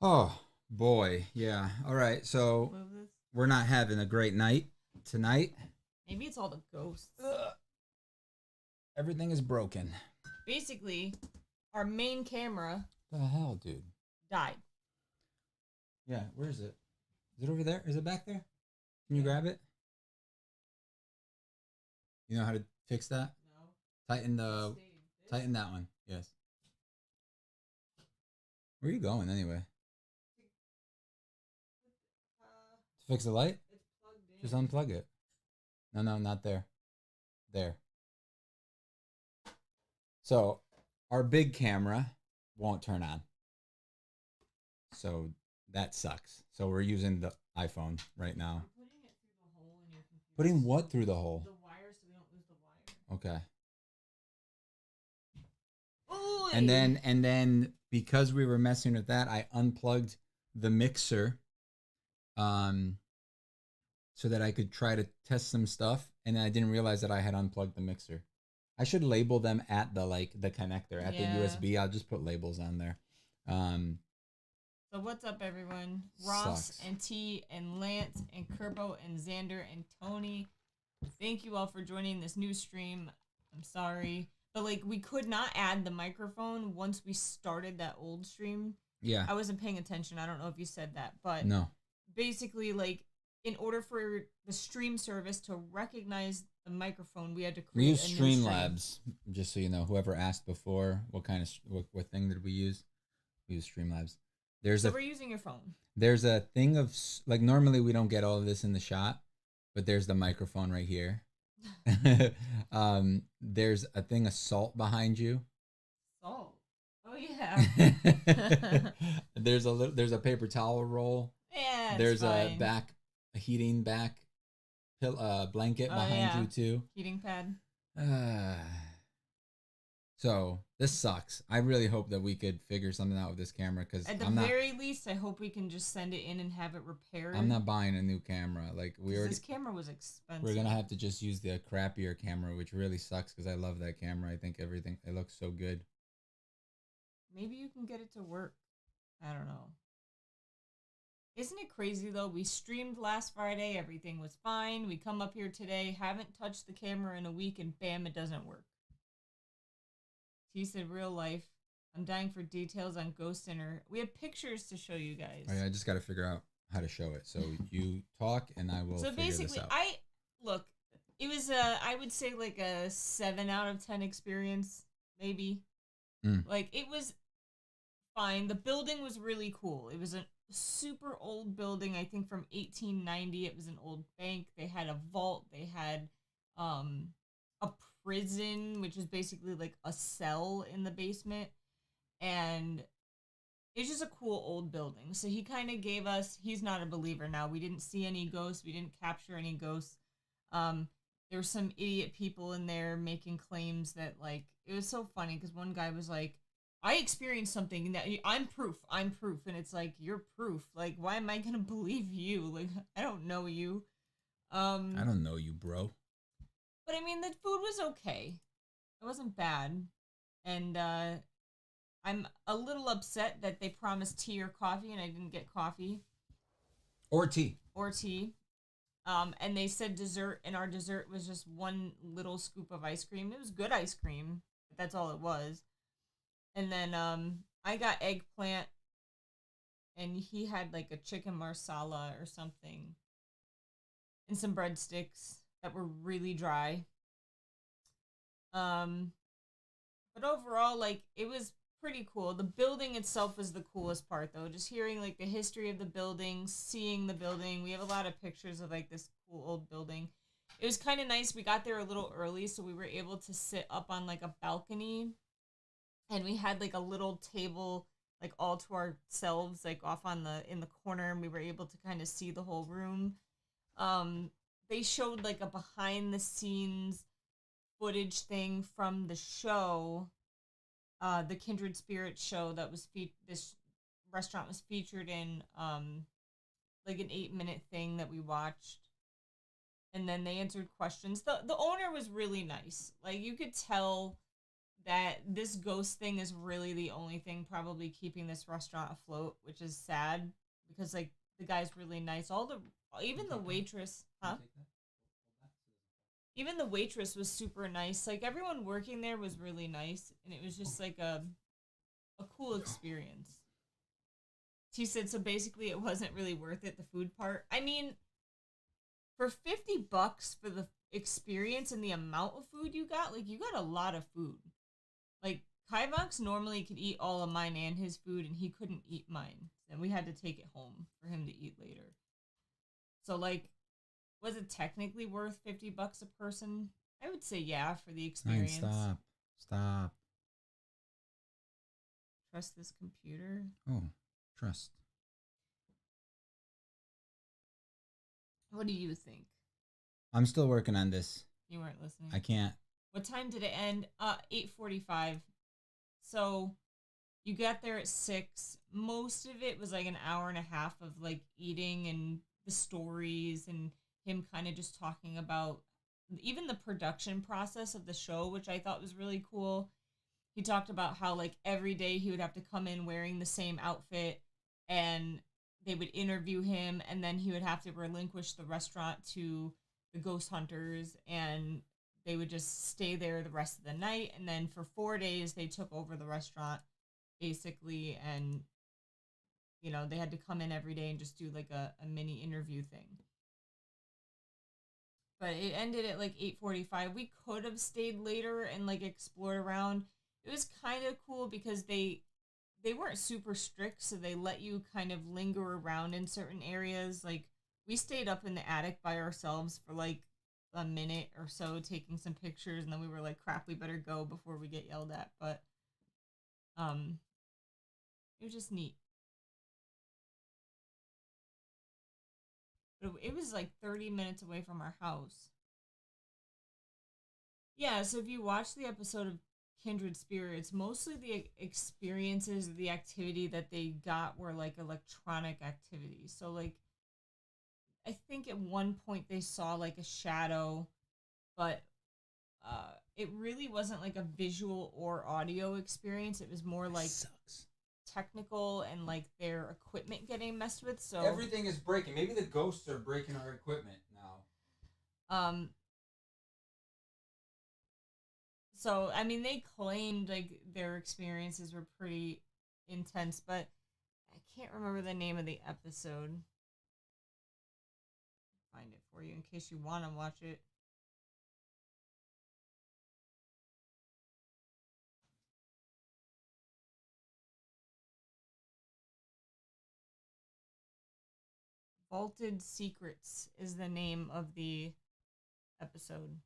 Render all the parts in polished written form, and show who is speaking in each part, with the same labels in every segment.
Speaker 1: Oh boy, yeah. All right, so
Speaker 2: Move this.
Speaker 1: we're not having a great night tonight.
Speaker 2: Maybe it's all the ghosts.
Speaker 1: Ugh, everything is broken.
Speaker 2: Basically, our main camera
Speaker 1: The hell, dude?
Speaker 2: died.
Speaker 1: Yeah, where is it? Is it over there? Is it back there? Can you
Speaker 2: Yeah.
Speaker 1: grab it? You know how to fix that?
Speaker 2: No.
Speaker 1: Tighten the
Speaker 2: Stayed. This?
Speaker 1: tighten that one. Yes. Where are you going anyway? To fix the light?
Speaker 2: It's plugged in.
Speaker 1: Just unplug it. No, no, not there. There. So, our big camera won't turn on. So that sucks. So we're using the iPhone right now.
Speaker 2: We're putting it through the hole in your computer.
Speaker 1: Putting what through the hole?
Speaker 2: The wire so we don't lose the wire.
Speaker 1: Okay.
Speaker 2: Ooh.
Speaker 1: And then because we were messing with that, I unplugged the mixer so that I could try to test some stuff, and I didn't realize that I had unplugged the mixer. I should label them at the connector at the USB. I'll just put labels on there.
Speaker 2: So what's up, everyone? Ross
Speaker 1: Sucks.
Speaker 2: and T and Lance and Kerbo and Xander and Tony. Thank you all for joining this new stream. I'm sorry, but we could not add the microphone once we started that old stream.
Speaker 1: Yeah.
Speaker 2: I wasn't paying attention. I don't know if you said that, but
Speaker 1: No.
Speaker 2: basically, in order for the stream service to recognize the microphone, we had to create
Speaker 1: We use
Speaker 2: a new stream.
Speaker 1: Streamlabs, just so you know. Whoever asked before, what kind of what thing did we use? We use Streamlabs.
Speaker 2: So we're using your phone.
Speaker 1: There's a thing of normally we don't get all of this in the shot, but there's the microphone right here. There's a thing of salt behind you.
Speaker 2: Salt. Oh yeah.
Speaker 1: There's a paper towel roll.
Speaker 2: Yeah.
Speaker 1: There's
Speaker 2: fine.
Speaker 1: a heating back blanket behind you too.
Speaker 2: Heating pad.
Speaker 1: So this sucks. I really hope that we could figure something out with this camera, because
Speaker 2: at the very least, I hope we can just send it in and have it repaired.
Speaker 1: I'm not buying a new camera.
Speaker 2: This camera was expensive.
Speaker 1: We're gonna have to just use the crappier camera, which really sucks because I love that camera. I think it looks so good.
Speaker 2: Maybe you can get it to work. I don't know. Isn't it crazy though? We streamed last Friday, everything was fine. We come up here today, haven't touched the camera in a week, and bam, it doesn't work. He said, real life. I'm dying for details on Ghost Dinner. We have pictures to show you guys.
Speaker 1: Oh, yeah, I just got to figure out how to show it. So you talk and I will figure this out.
Speaker 2: It was I would say a 7 out of 10 experience, maybe. It was fine. The building was really cool. It was a super old building, I think from 1890. It was an old bank. They had a vault. They had a prison, which is basically a cell in the basement, and it's just a cool old building. So he kind of gave us, he's not a believer now, we didn't see any ghosts, we didn't capture any ghosts. There were some idiot people in there making claims that it was so funny because one guy was like, I experienced something that I'm proof, and it's you're proof, why am I gonna believe you? I don't know you.
Speaker 1: I don't know you, bro.
Speaker 2: But I mean, the food was okay. It wasn't bad. And I'm a little upset that they promised tea or coffee and I didn't get coffee.
Speaker 1: Or tea.
Speaker 2: And they said dessert, and our dessert was just one little scoop of ice cream. It was good ice cream, but that's all it was. And then I got eggplant, and he had a chicken marsala or something. And some breadsticks that were really dry. But overall, it was pretty cool. The building itself was the coolest part, though. Just hearing the history of the building, seeing the building. We have a lot of pictures of this cool old building. It was kind of nice. We got there a little early, so we were able to sit up on a balcony, and we had a little table all to ourselves, off in the corner, and we were able to kind of see the whole room. They showed a behind the scenes footage thing from the show, the Kindred Spirits show that was this restaurant was featured in, an 8-minute thing that we watched. And then they answered questions. The owner was really nice. You could tell that this ghost thing is really the only thing probably keeping this restaurant afloat, which is sad because like the guy's really nice. Even the waitress, huh? Even the waitress was super nice. Like everyone working there was really nice, and it was just like a cool experience. She said so. Basically, it wasn't really worth it. The food part. I mean, for $50 for the experience and the amount of food you got, like you got a lot of food. Like Kivox normally could eat all of mine and his food, and he couldn't eat mine, and we had to take it home for him to eat later. So like, was it technically worth $50 a person? I would say yeah for the experience.
Speaker 1: Stop.
Speaker 2: Trust this computer.
Speaker 1: Oh, trust.
Speaker 2: What do you think?
Speaker 1: I'm still working on this.
Speaker 2: You weren't listening.
Speaker 1: I can't.
Speaker 2: What time did it end? 8:45. So you got there at 6. Most of it was like an hour and a half of like eating and the stories and him kind of just talking about even the production process of the show, which I thought was really cool. He talked about how like every day he would have to come in wearing the same outfit and they would interview him and then he would have to relinquish the restaurant to the ghost hunters and they would just stay there the rest of the night. And then for 4 days, they took over the restaurant basically. And, you know, they had to come in every day and just do like a mini interview thing. But it ended at like 8:45. We could have stayed later and like explored around. It was kind of cool because they weren't super strict, so they let you kind of linger around in certain areas. Like we stayed up in the attic by ourselves for like a minute or so taking some pictures, and then we were like, crap, we better go before we get yelled at. But it was just neat. But it was like 30 minutes away from our house. Yeah, so if you watch the episode of Kindred Spirits, mostly the experiences, the activity that they got were like electronic activities. So like I think at one point they saw like a shadow, but it really wasn't like a visual or audio experience. It was more like technical and like their equipment getting messed with. So
Speaker 1: everything is breaking. Maybe the ghosts are breaking our equipment now.
Speaker 2: So, I mean, they claimed like their experiences were pretty intense, but I can't remember the name of the episode. I'll find it for you in case you want to watch it. Vaulted Secrets is the name of the episode.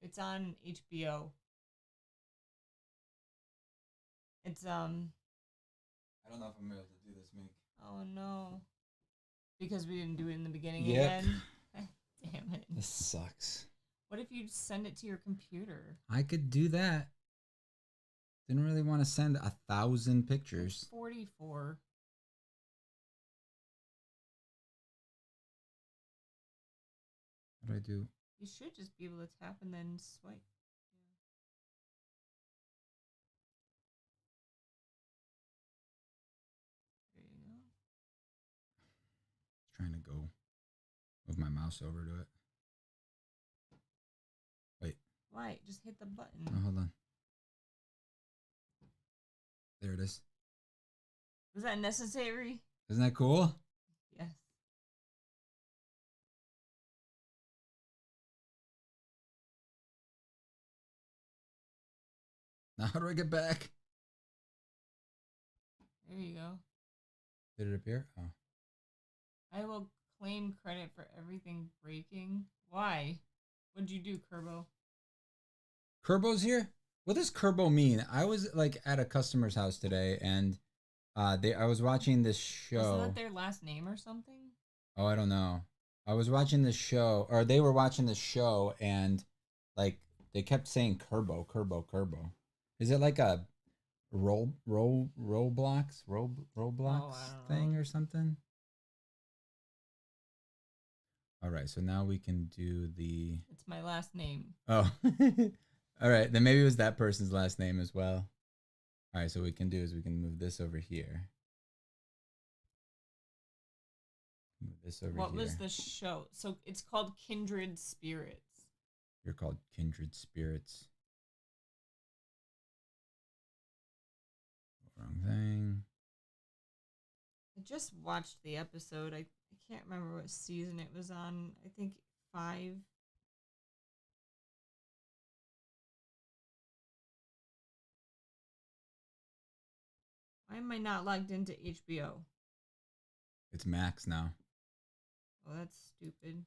Speaker 2: It's on HBO. It's
Speaker 1: I don't know if I'm able to do this, Meek.
Speaker 2: Oh no. Because we didn't do it in the beginning
Speaker 1: yep.
Speaker 2: again. Damn it.
Speaker 1: This sucks.
Speaker 2: What if you send it to your computer?
Speaker 1: I could do that. Didn't really want to send 1,000 pictures.
Speaker 2: It's 44.
Speaker 1: What do I do?
Speaker 2: You should just be able to tap and then swipe. Yeah. There you go.
Speaker 1: Trying to go move my mouse over to it. Wait.
Speaker 2: Why? Just hit the button.
Speaker 1: Oh, hold on. There it is.
Speaker 2: Was that necessary?
Speaker 1: Isn't that cool?
Speaker 2: Yes.
Speaker 1: Now how do I get back?
Speaker 2: There you go.
Speaker 1: Did it appear? Oh.
Speaker 2: I will claim credit for everything breaking. Why? What'd you do, Kerbo?
Speaker 1: Kerbo's here? What does Kerbo mean? I was like at a customer's house today and I was watching this show.
Speaker 2: Wasn't that their last name or something?
Speaker 1: Oh, I don't know. I was watching this show, or they were watching this show, and like they kept saying Kerbo. Is it like a Roblox thing or something? All right, so now we can do the.
Speaker 2: It's my last name.
Speaker 1: Oh, All right, then maybe it was that person's last name as well. All right, so what we can do is we can move this over here. Move this over
Speaker 2: what
Speaker 1: here.
Speaker 2: was the show? So it's called Kindred Spirits.
Speaker 1: You're called Kindred Spirits. Wrong thing.
Speaker 2: I just watched the episode. I can't remember what season it was on. I think 5. Why am I not logged into HBO?
Speaker 1: It's Max now.
Speaker 2: Oh, that's stupid.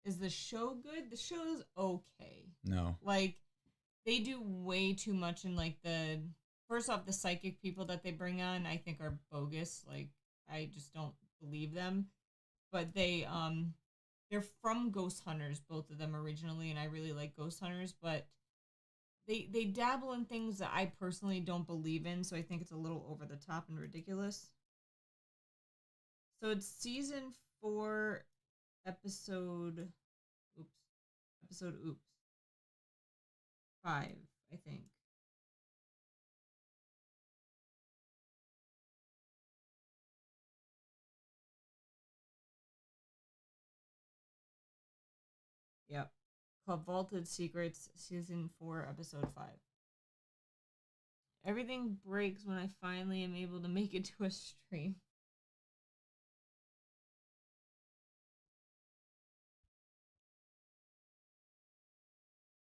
Speaker 2: Is the show good? The show's okay.
Speaker 1: No.
Speaker 2: Like, they do way too much in, like, the... First off, the psychic people that they bring on, I think, are bogus. Like, I just don't believe them. But they're from Ghost Hunters, both of them originally, and I really like Ghost Hunters, but they dabble in things that I personally don't believe in, so I think it's a little over the top and ridiculous. So it's season 4, episode 5, I think. Yep. Called Vaulted Secrets, season 4, episode 5. Everything breaks when I finally am able to make it to a stream.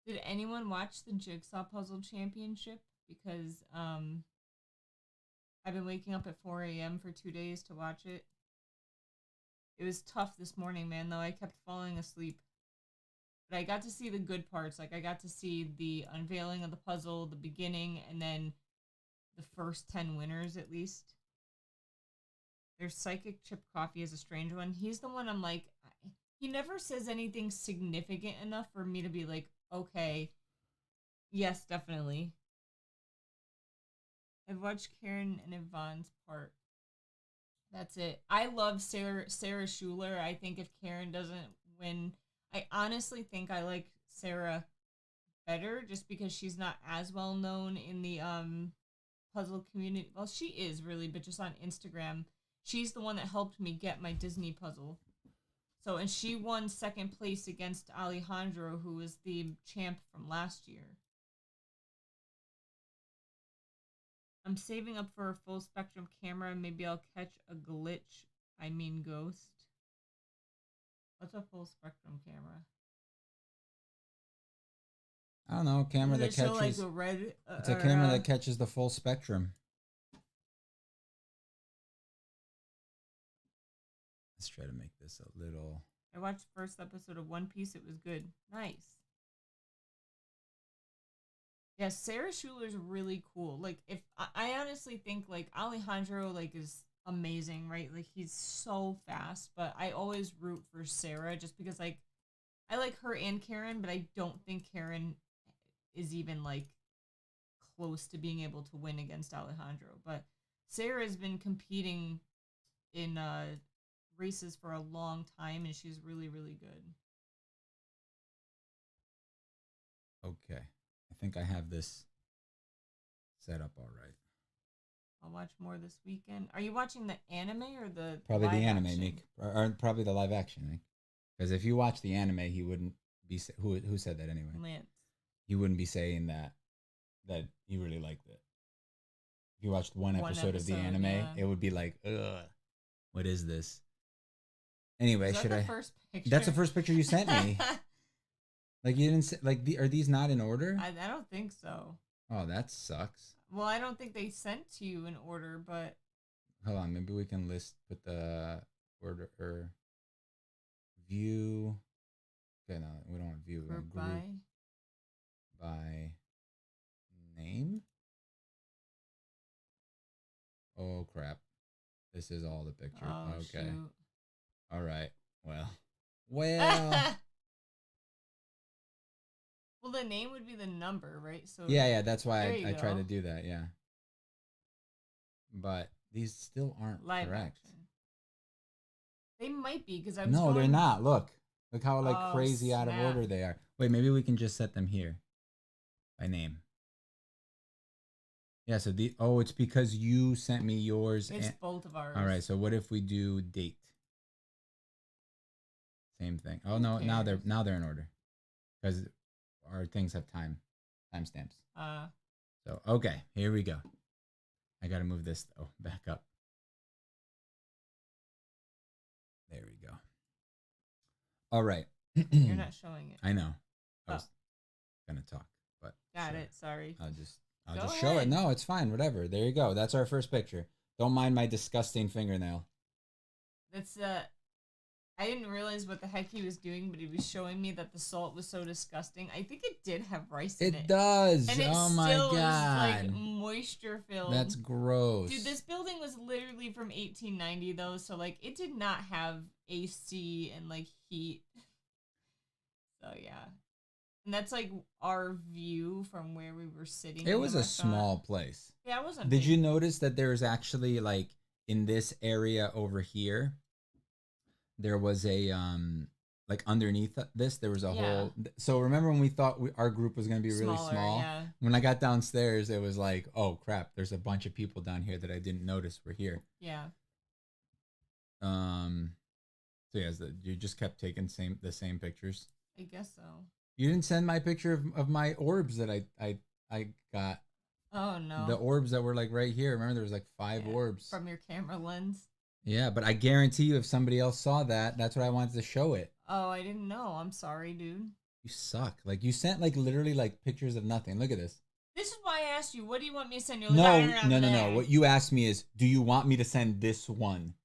Speaker 2: Did anyone watch the Jigsaw Puzzle Championship? Because I've been waking up at 4 a.m. for 2 days to watch it. It was tough this morning, man, though. I kept falling asleep. But I got to see the good parts. Like, I got to see the unveiling of the puzzle, the beginning, and then the first 10 winners, at least. Their Psychic Chip Coffee is a strange one. He's the one I'm like... He never says anything significant enough for me to be like, okay, yes, definitely. I've watched Karen and Yvonne's part. That's it. I love Sarah Schuler. I think if Karen doesn't win, I honestly think I like Sarah better just because she's not as well known in the puzzle community. Well, she is really, but just on Instagram. She's the one that helped me get my Disney puzzle. So, and she won second place against Alejandro, who was the champ from last year. I'm saving up for a full spectrum camera. Maybe I'll catch a glitch. I mean ghost. What's a full spectrum camera?
Speaker 1: I don't know. Camera that catches. Like a red, it's a camera that catches the full spectrum. Let's try to make this a little.
Speaker 2: I watched the first episode of One Piece. It was good. Nice. Yeah, Sarah Schuler's really cool. Like, if I honestly think like Alejandro like is amazing, right? Like he's so fast, but I always root for Sarah just because like I like her and Karen, but I don't think Karen is even like close to being able to win against Alejandro. But Sarah's been competing in races for a long time, and she's really, really good.
Speaker 1: Okay. I think I have this set up all right.
Speaker 2: I'll watch more this weekend. Are you watching the anime or the
Speaker 1: probably the anime, Nick, or probably the live action, Nick? Because if you watch the anime, he wouldn't be who said that anyway.
Speaker 2: Lance.
Speaker 1: He wouldn't be saying that he really liked it. If you watched one episode of the anime, yeah. It would be like, ugh, what is this? Anyway, should I?
Speaker 2: First picture?
Speaker 1: That's the first picture you sent me. Like you didn't say, like are these not in order?
Speaker 2: I don't think so.
Speaker 1: Oh, that sucks.
Speaker 2: Well, I don't think they sent to you in order, but
Speaker 1: hold on, maybe we can put the order or view. Okay, no, we don't want view.
Speaker 2: Group
Speaker 1: by name. Oh crap! This is all the picture.
Speaker 2: Oh,
Speaker 1: okay.
Speaker 2: Shoot.
Speaker 1: All right. Well.
Speaker 2: Well, the name would be the number, right? So
Speaker 1: yeah. That's why I tried to do that. Yeah. But these still aren't
Speaker 2: live
Speaker 1: correct.
Speaker 2: Action. They might be because I was.
Speaker 1: No, they're not. Look how like crazy
Speaker 2: snap.
Speaker 1: out of order they are. Wait, maybe we can just set them here by name. Yeah. So it's because you sent me yours.
Speaker 2: It's both of ours.
Speaker 1: All right. So what if we do date? Same thing. Oh no, now they're in order because our things have timestamps. So okay, here we go. I gotta move this though back up. There we go. All right.
Speaker 2: You're not showing it.
Speaker 1: I know. I was gonna talk, but
Speaker 2: got it. Sorry.
Speaker 1: I'll just show it. No, it's fine. Whatever. There you go. That's our first picture. Don't mind my disgusting fingernail.
Speaker 2: That's I didn't realize what the heck he was doing, but he was showing me that the salt was so disgusting. I think it did have rice in it.
Speaker 1: It does.
Speaker 2: And
Speaker 1: oh my god.
Speaker 2: Was, like moisture filled.
Speaker 1: That's gross.
Speaker 2: Dude, this building was literally from 1890 though, so like it did not have AC and like heat. So yeah. And that's like our view from where we were sitting.
Speaker 1: It was a small place.
Speaker 2: Yeah, it wasn't.
Speaker 1: Did you notice that there's actually like in this area over here? There was a like underneath this there was a whole. So remember when we thought our group was going to be really small? Yeah. When I got downstairs, it was like, oh crap! There's a bunch of people down here that I didn't notice were here.
Speaker 2: Yeah.
Speaker 1: So yeah, you just kept taking the same pictures.
Speaker 2: I guess so.
Speaker 1: You didn't send my picture of my orbs that I got.
Speaker 2: Oh no.
Speaker 1: The orbs that were like right here. Remember there was like 5 orbs
Speaker 2: from your camera lens.
Speaker 1: Yeah, but I guarantee you if somebody else saw that, that's what I wanted to show it.
Speaker 2: Oh, I didn't know. I'm sorry, dude.
Speaker 1: You suck. Like, you sent, like, literally, like, pictures of nothing. Look at this.
Speaker 2: This is why I asked you, what do you want me to send you? Like,
Speaker 1: No. What you asked me is, do you want me to send this one?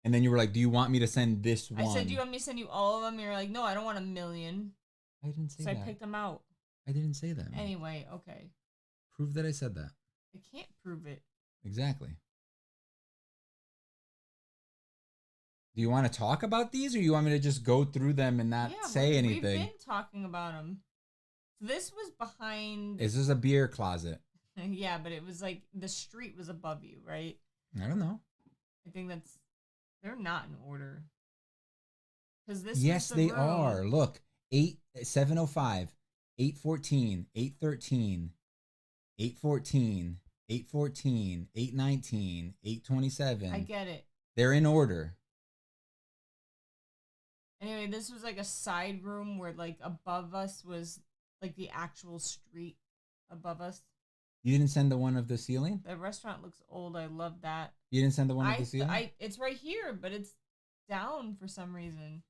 Speaker 1: And then you were like, do you want me to send this one?
Speaker 2: I said, do you want me to send you all of them? You're like, no, I don't want 1 million.
Speaker 1: I didn't say that.
Speaker 2: So I picked them out.
Speaker 1: I didn't say that. Man.
Speaker 2: Anyway, okay.
Speaker 1: Prove that I said that.
Speaker 2: I can't prove it.
Speaker 1: Exactly. Do you want to talk about these, or you want me to just go through them and not say anything?
Speaker 2: We've been talking about them. So this was behind.
Speaker 1: Is this a beer closet?
Speaker 2: Yeah, but it was like the street was above you, right?
Speaker 1: I don't know.
Speaker 2: I think they're not in order. Because this.
Speaker 1: Yes, they are. Look, 705, 814, 813, 814, 814, 819, 827.
Speaker 2: I get it.
Speaker 1: They're in order.
Speaker 2: Anyway, this was like a side room where like above us was like the actual street above us.
Speaker 1: You didn't send the one of the ceiling?
Speaker 2: The restaurant looks old. I love that.
Speaker 1: You didn't send the one of the ceiling?
Speaker 2: It's right here, but it's down for some reason.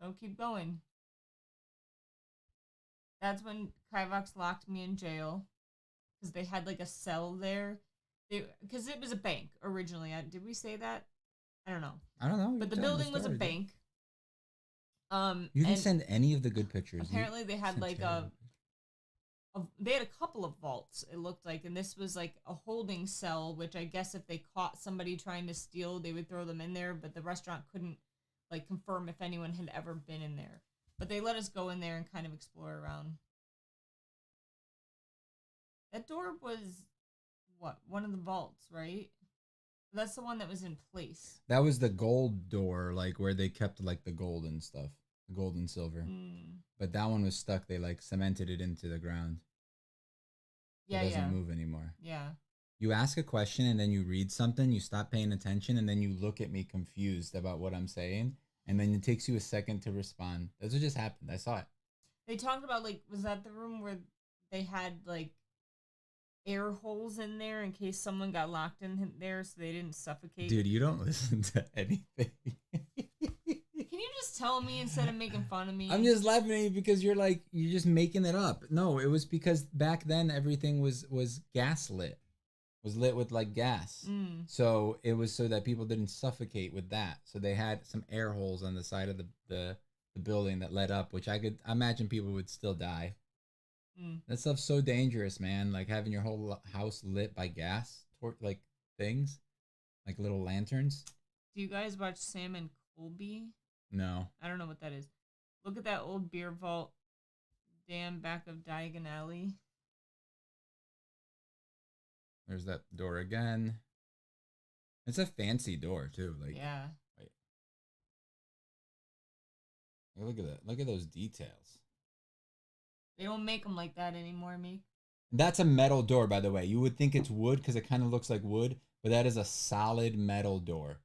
Speaker 2: So keep going. That's when Kivox locked me in jail because they had like a cell there. Because it was a bank originally. Did we say that? I don't know. But the building was a bank.
Speaker 1: You can send any of the good pictures.
Speaker 2: Apparently they had like they had a couple of vaults, it looked like, and this was like a holding cell, which I guess if they caught somebody trying to steal, they would throw them in there, but the restaurant couldn't like confirm if anyone had ever been in there. But they let us go in there and kind of explore around. That door was one of the vaults, right? That's the one that was in place.
Speaker 1: That was the gold door, like where they kept like the gold and stuff, the gold and silver. But that one was stuck. They like cemented it into the ground.
Speaker 2: Yeah,
Speaker 1: it doesn't move anymore.
Speaker 2: Yeah.
Speaker 1: You ask a question and then you read something, you stop paying attention, and then you look at me confused about what I'm saying, and then it takes you a second to respond. That's what just happened. I saw it.
Speaker 2: They talked about like, was that the room where they had like air holes in there in case someone got locked in there so they didn't suffocate?
Speaker 1: Dude, you don't listen to anything.
Speaker 2: Can you just tell me instead of making fun of me?
Speaker 1: I'm just laughing at you because you're just making it up. No, it was because back then everything was gas lit. Was lit with like gas. So it was so that people didn't suffocate with that. So they had some air holes on the side of the building that led up, which I could imagine people would still die. That stuff's so dangerous, man. Like having your whole house lit by gas, like things, like little lanterns.
Speaker 2: Do you guys watch Sam and Colby?
Speaker 1: No.
Speaker 2: I don't know what that is. Look at that old beer vault dam back of Diagon Alley.
Speaker 1: There's that door again. It's a fancy door too. Like
Speaker 2: yeah.
Speaker 1: Wait. Look at that. Look at those details.
Speaker 2: They don't make them like that anymore, Meek.
Speaker 1: That's a metal door, by the way. You would think it's wood because it kind of looks like wood, but that is a solid metal door.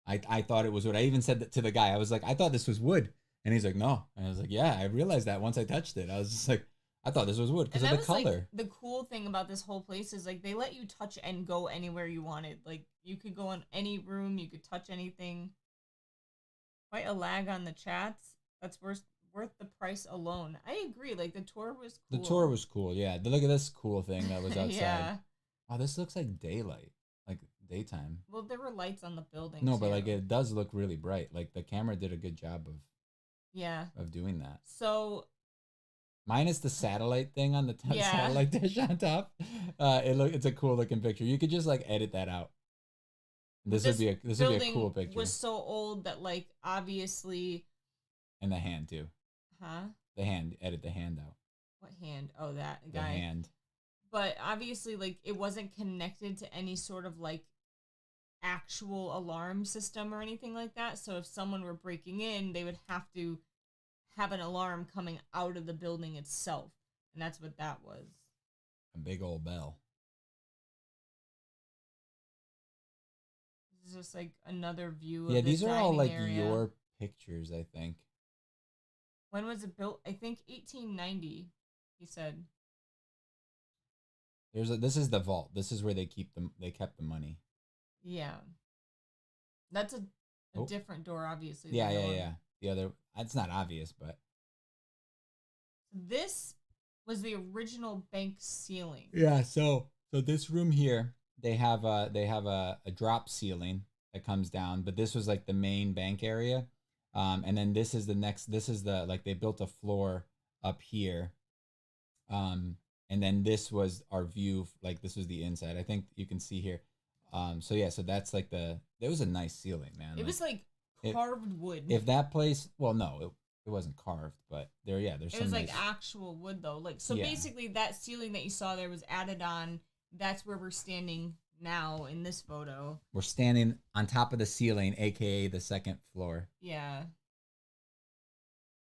Speaker 1: I thought it was wood. I even said that to the guy. I was like, I thought this was wood. And he's like, no. And I was like, yeah, I realized that once I touched it. I was just like, I thought this was wood because of the color.
Speaker 2: Like, the cool thing about this whole place is like they let you touch and go anywhere you wanted. Like you could go in any room, you could touch anything. Quite a lag on the chats. That's worth the price alone. I agree. Like the tour was cool.
Speaker 1: The tour was cool. Yeah. Look at this cool thing that was outside.
Speaker 2: Yeah.
Speaker 1: Oh, this looks like daylight, like daytime.
Speaker 2: Well, there were lights on the building.
Speaker 1: No, but like it does look really bright. Like the camera did a good job of doing that.
Speaker 2: So
Speaker 1: minus the satellite thing on the satellite dish on top, it's a cool looking picture. You could just like edit that out. This would be a cool picture.
Speaker 2: Was so old that like obviously.
Speaker 1: And the hand too.
Speaker 2: Huh?
Speaker 1: The hand. Edit the hand out.
Speaker 2: What hand? Oh, that guy.
Speaker 1: The hand.
Speaker 2: But obviously, like it wasn't connected to any sort of like actual alarm system or anything like that. So if someone were breaking in, they would have to have an alarm coming out of the building itself. And that's what that was.
Speaker 1: A big old bell.
Speaker 2: This is just like another view of
Speaker 1: the these are all like
Speaker 2: area.
Speaker 1: Your pictures, I think.
Speaker 2: When was it built? I think 1890, he said.
Speaker 1: This is the vault. This is where they kept the money.
Speaker 2: Yeah. That's a different door, obviously.
Speaker 1: Yeah. The other, it's not obvious, but
Speaker 2: this was the original bank ceiling.
Speaker 1: Yeah, so this room here, they have a drop ceiling that comes down, but this was like the main bank area. And then this is they built a floor up here. And then this was our view, like this was the inside. I think you can see here. So that's like there was a nice ceiling, man.
Speaker 2: It was like carved wood.
Speaker 1: If that place, well, no, it wasn't carved, but there's
Speaker 2: it was like actual wood though. Like, so basically that ceiling that you saw there was added on. That's where we're standing now in this photo.
Speaker 1: We're standing on top of the ceiling, aka the second floor.
Speaker 2: Yeah.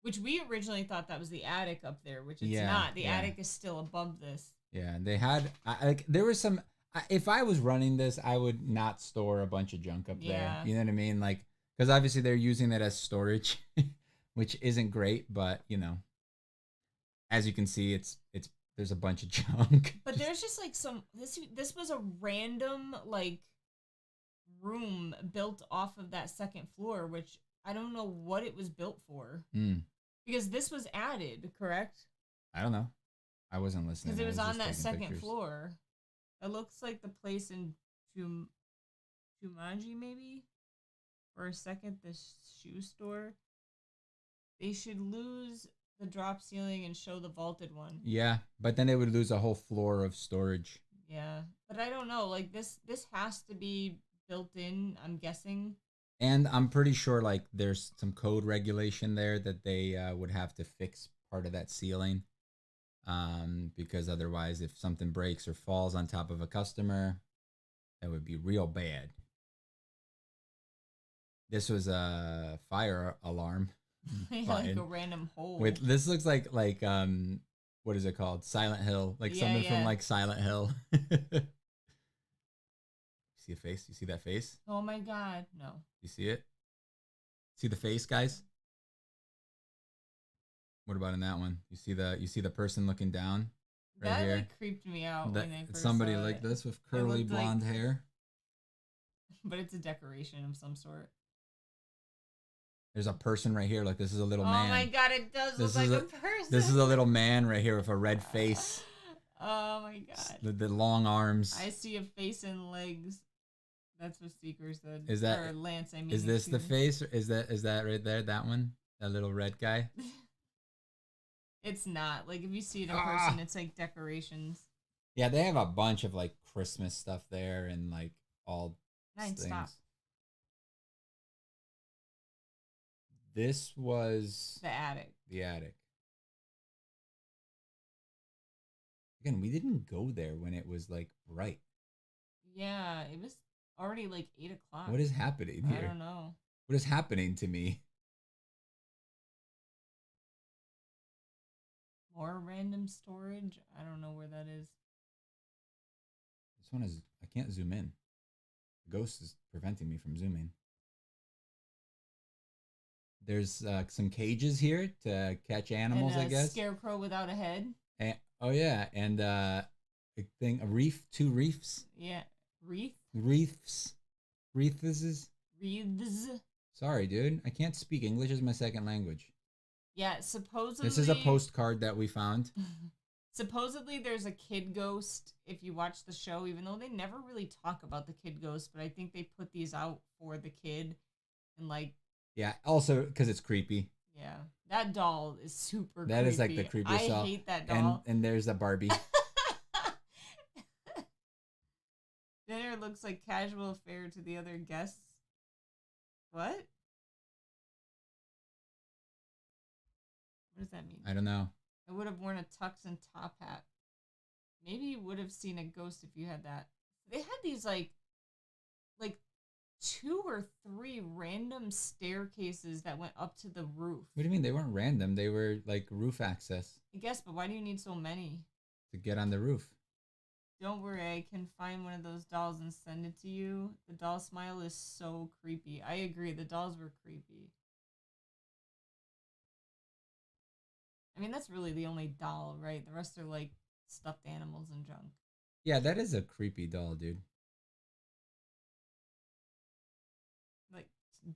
Speaker 2: Which we originally thought that was the attic up there, which it's not. The attic is still above this.
Speaker 1: Yeah, they had there was some. If I was running this, I would not store a bunch of junk up there. You know what I mean? Like, because obviously they're using it as storage, which isn't great. But you know, as you can see, there's a bunch of junk.
Speaker 2: But there's just like this was a random like room built off of that second floor, which I don't know what it was built for. Because this was added, correct?
Speaker 1: I don't know. I wasn't listening.
Speaker 2: Because it was on that second floor. It looks like the place in Jumanji, maybe? For a second, the shoe store. They should lose the drop ceiling and show the vaulted one.
Speaker 1: Yeah, but then they would lose a whole floor of storage.
Speaker 2: Yeah, but I don't know. Like, this has to be built in, I'm guessing.
Speaker 1: And I'm pretty sure, like, there's some code regulation there that they would have to fix part of that ceiling. Because otherwise, if something breaks or falls on top of a customer, that would be real bad. This was a fire alarm.
Speaker 2: Like a random hole.
Speaker 1: This looks like what is it called? Silent Hill. Like something from like Silent Hill. See a face? You see that face?
Speaker 2: Oh my god, no.
Speaker 1: You see it? See the face, guys? What about in that one? You see the person looking down right here? That
Speaker 2: like creeped me out when I first
Speaker 1: somebody
Speaker 2: saw
Speaker 1: like
Speaker 2: it.
Speaker 1: This with curly blonde hair.
Speaker 2: But it's a decoration of some sort.
Speaker 1: There's a person right here. Like, this is a little man.
Speaker 2: Oh my god, it does look like a person.
Speaker 1: This is a little man right here with a red face.
Speaker 2: Oh my god.
Speaker 1: The long arms.
Speaker 2: I see a face and legs. That's what Seeker said.
Speaker 1: Is that,
Speaker 2: or Lance, I mean.
Speaker 1: Is this the face? Or is that right there? That one? That little red guy?
Speaker 2: It's not. Like, if you see it in person, it's like decorations.
Speaker 1: Yeah, they have a bunch of like Christmas stuff there and like all things. Stop. This was
Speaker 2: the attic.
Speaker 1: The attic. Again, we didn't go there when it was like bright.
Speaker 2: Yeah, it was already like 8 o'clock.
Speaker 1: What is happening here?
Speaker 2: I don't know.
Speaker 1: What is happening to me?
Speaker 2: More random storage. I don't know where that is.
Speaker 1: This one is, I can't zoom in. The ghost is preventing me from zooming. There's some cages here to catch animals,
Speaker 2: and
Speaker 1: I guess.
Speaker 2: Scarecrow without a head.
Speaker 1: And, oh yeah, and a reef, 2 reefs.
Speaker 2: Yeah, reefs.
Speaker 1: Reefs. Sorry, dude. I can't speak English as my second language.
Speaker 2: Yeah, supposedly.
Speaker 1: This is a postcard that we found.
Speaker 2: Supposedly, there's a kid ghost if you watch the show, even though they never really talk about the kid ghost. But I think they put these out for the kid, and like.
Speaker 1: Yeah. Also, because it's creepy.
Speaker 2: Yeah, that doll is super.
Speaker 1: That
Speaker 2: creepy.
Speaker 1: is like the creepiest doll.
Speaker 2: I hate that doll.
Speaker 1: And there's a Barbie.
Speaker 2: Dinner looks like casual affair to the other guests. What? What does that mean?
Speaker 1: I don't know.
Speaker 2: I would have worn a tux and top hat. Maybe you would have seen a ghost if you had that. They had these like 2 or 3 random staircases that went up to the roof.
Speaker 1: What do you mean? They weren't random. They were like roof access.
Speaker 2: I guess, but why do you need so many?
Speaker 1: To get on the roof.
Speaker 2: Don't worry, I can find one of those dolls and send it to you. The doll smile is so creepy. I agree, the dolls were creepy. I mean, that's really the only doll, right? The rest are like stuffed animals and junk.
Speaker 1: Yeah, that is a creepy doll, dude.
Speaker 2: Like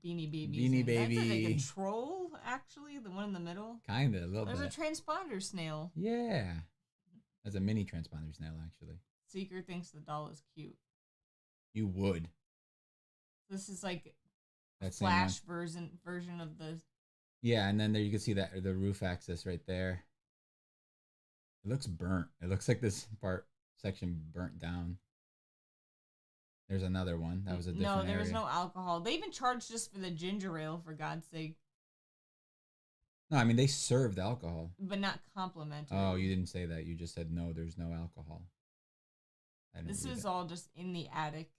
Speaker 2: Beanie Babies.
Speaker 1: Beanie Baby.
Speaker 2: That's like a troll, actually, the one in the middle.
Speaker 1: Kinda, a little bit.
Speaker 2: There's a transponder snail.
Speaker 1: Yeah. That's a mini transponder snail, actually.
Speaker 2: Seeker thinks the doll is cute.
Speaker 1: You would.
Speaker 2: This is like
Speaker 1: that
Speaker 2: flash version of the.
Speaker 1: Yeah, and then there you can see that the roof access right there. It looks burnt. It looks like this section burnt down. There's another one. That was a different area.
Speaker 2: No, there was no alcohol. They even charged us for the ginger ale, for God's sake.
Speaker 1: No, I mean, they served alcohol.
Speaker 2: But not complimentary.
Speaker 1: Oh, you didn't say that. You just said, no, there's no alcohol.
Speaker 2: This was all just in the attic.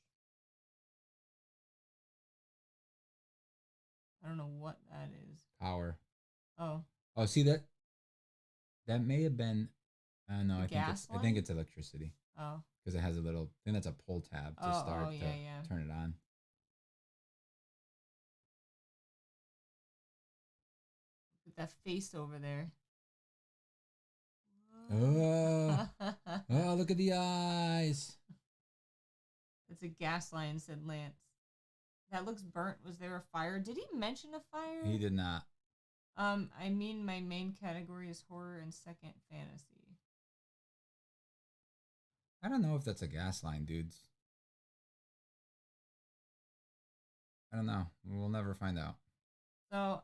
Speaker 2: I don't know what that is.
Speaker 1: Power.
Speaker 2: Oh.
Speaker 1: Oh, see that? That may have been. No, I think it's electricity.
Speaker 2: Oh.
Speaker 1: Because it has a little. I think that's a pull tab to start to turn it on.
Speaker 2: Look at that face over there.
Speaker 1: Oh, oh! Look at the eyes.
Speaker 2: It's a gas line, said Lance. That looks burnt. Was there a fire? Did he mention a fire?
Speaker 1: He did not.
Speaker 2: I mean, my main category is horror and second fantasy.
Speaker 1: I don't know if that's a gas line, dudes. I don't know. We'll never find out.
Speaker 2: So,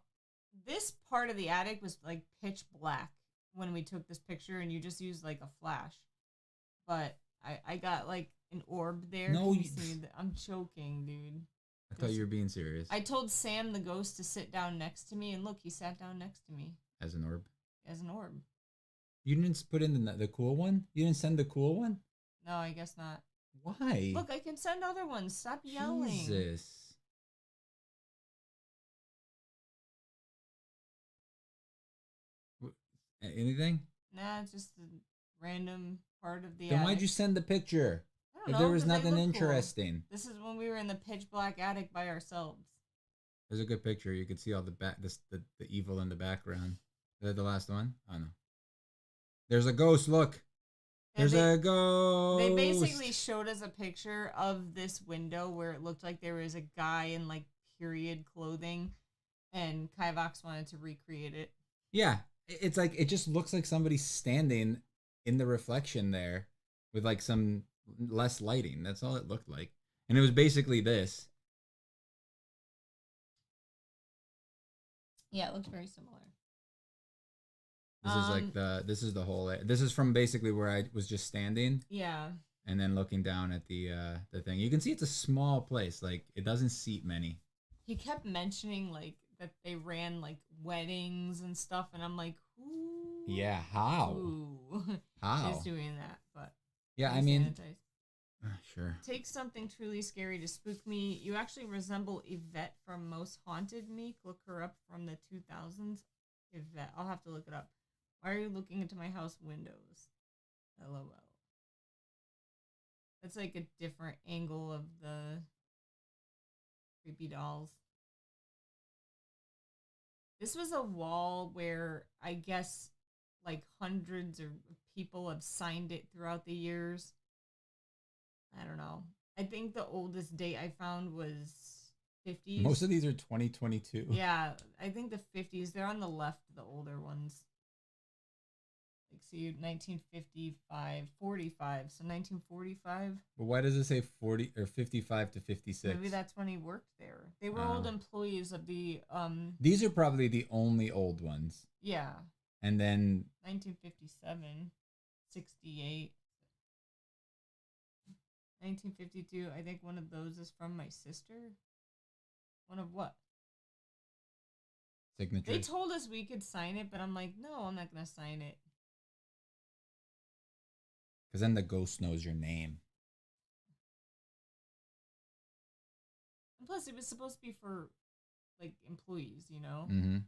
Speaker 2: this part of the attic was like pitch black when we took this picture, and you just used like a flash. But I got like an orb there.
Speaker 1: No,
Speaker 2: I'm choking, dude.
Speaker 1: I thought you were being serious.
Speaker 2: I told Sam the ghost to sit down next to me, and look, he sat down next to me.
Speaker 1: As an orb?
Speaker 2: As an orb.
Speaker 1: You didn't put in the cool one? You didn't send the cool one?
Speaker 2: No, I guess not.
Speaker 1: Why?
Speaker 2: Look, I can send other ones. Stop yelling.
Speaker 1: Jesus. Anything?
Speaker 2: Nah, it's just a random part of the
Speaker 1: Then
Speaker 2: attic.
Speaker 1: why'd you send the picture?
Speaker 2: I don't
Speaker 1: If
Speaker 2: know,
Speaker 1: there was
Speaker 2: 'cause they
Speaker 1: nothing
Speaker 2: look
Speaker 1: interesting.
Speaker 2: Cool. This is when we were in the pitch black attic by ourselves.
Speaker 1: There's a good picture. You could see all the evil in the background. Is that the last one? Oh no. There's a ghost, look. There's a ghost.
Speaker 2: They basically showed us a picture of this window where it looked like there was a guy in like period clothing, and Kivox wanted to recreate it.
Speaker 1: Yeah. It's like, it just looks like somebody's standing in the reflection there with like some less lighting. That's all it looked like. And it was basically this.
Speaker 2: Yeah, it looks very similar.
Speaker 1: This is like this is the whole, this is from basically where I was just standing.
Speaker 2: Yeah.
Speaker 1: And then looking down at the thing. You can see it's a small place. Like, it doesn't seat many.
Speaker 2: He kept mentioning like that they ran like weddings and stuff, and I'm like, who?
Speaker 1: Yeah, how? How
Speaker 2: is doing that? But
Speaker 1: yeah, I mean, sure.
Speaker 2: Take something truly scary to spook me. You actually resemble Yvette from Most Haunted Meek. Look her up from the 2000s. Yvette, I'll have to look it up. Why are you looking into my house windows? LOL. That's like a different angle of the creepy dolls. This was a wall where I guess like hundreds of people have signed it throughout the years. I don't know. I think the oldest date I found was 50s.
Speaker 1: Most of these are 2022.
Speaker 2: Yeah, I think the 50s. They're on the left, the older ones. Like, see, 1955, 45. So 1945.
Speaker 1: But why does it say 40 or 55 to 56?
Speaker 2: Maybe that's when he worked there. They were old employees of the
Speaker 1: These are probably the only old ones.
Speaker 2: Yeah.
Speaker 1: And then
Speaker 2: 1957, 68. 1952, I think one of those is from my sister. One of what?
Speaker 1: Signature.
Speaker 2: They told us we could sign it, but I'm like, no, I'm not going to sign it.
Speaker 1: Because then the ghost knows your name.
Speaker 2: And plus, it was supposed to be for, like, employees, you know?
Speaker 1: Mm-hmm.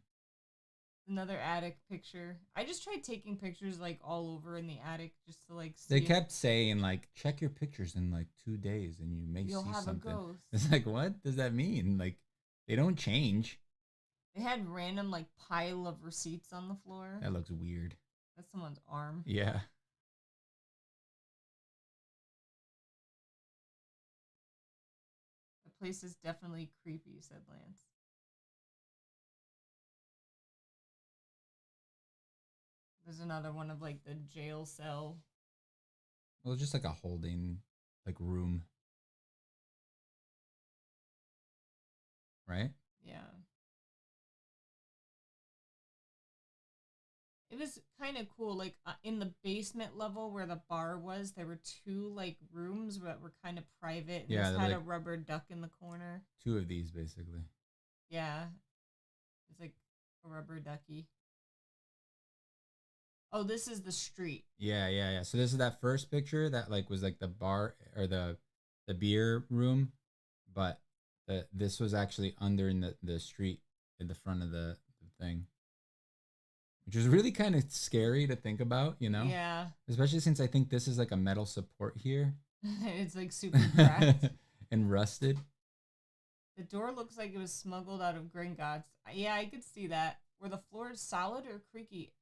Speaker 2: Another attic picture. I just tried taking pictures, like, all over in the attic just to, like, see.
Speaker 1: They kept saying, like, check your pictures in, like, 2 days and you may
Speaker 2: You'll
Speaker 1: see
Speaker 2: have
Speaker 1: something.
Speaker 2: a ghost.
Speaker 1: It's like, what does that mean? Like, they don't change.
Speaker 2: They had random, like, pile of receipts on the floor.
Speaker 1: That looks weird.
Speaker 2: That's someone's arm.
Speaker 1: Yeah.
Speaker 2: The place is definitely creepy, said Lance. There's another one of, like, the jail cell.
Speaker 1: Well, just like a holding, like, room. Right?
Speaker 2: Yeah. It was kind of cool. Like, in the basement level where the bar was, there were 2, like, rooms that were kind of private. And
Speaker 1: Yeah,
Speaker 2: this had
Speaker 1: like
Speaker 2: a rubber duck in the corner.
Speaker 1: 2 of these, basically.
Speaker 2: Yeah. It's like a rubber ducky. Oh, this is the street.
Speaker 1: Yeah. So this is that first picture that, like, was, like, the bar or the beer room. But this was actually under in the street in the front of the thing. Which is really kind of scary to think about, you know?
Speaker 2: Yeah.
Speaker 1: Especially since I think this is like a metal support here.
Speaker 2: It's like super cracked.
Speaker 1: And rusted.
Speaker 2: The door looks like it was smuggled out of Gringotts. Yeah, I could see that. Were the floors solid or creaky?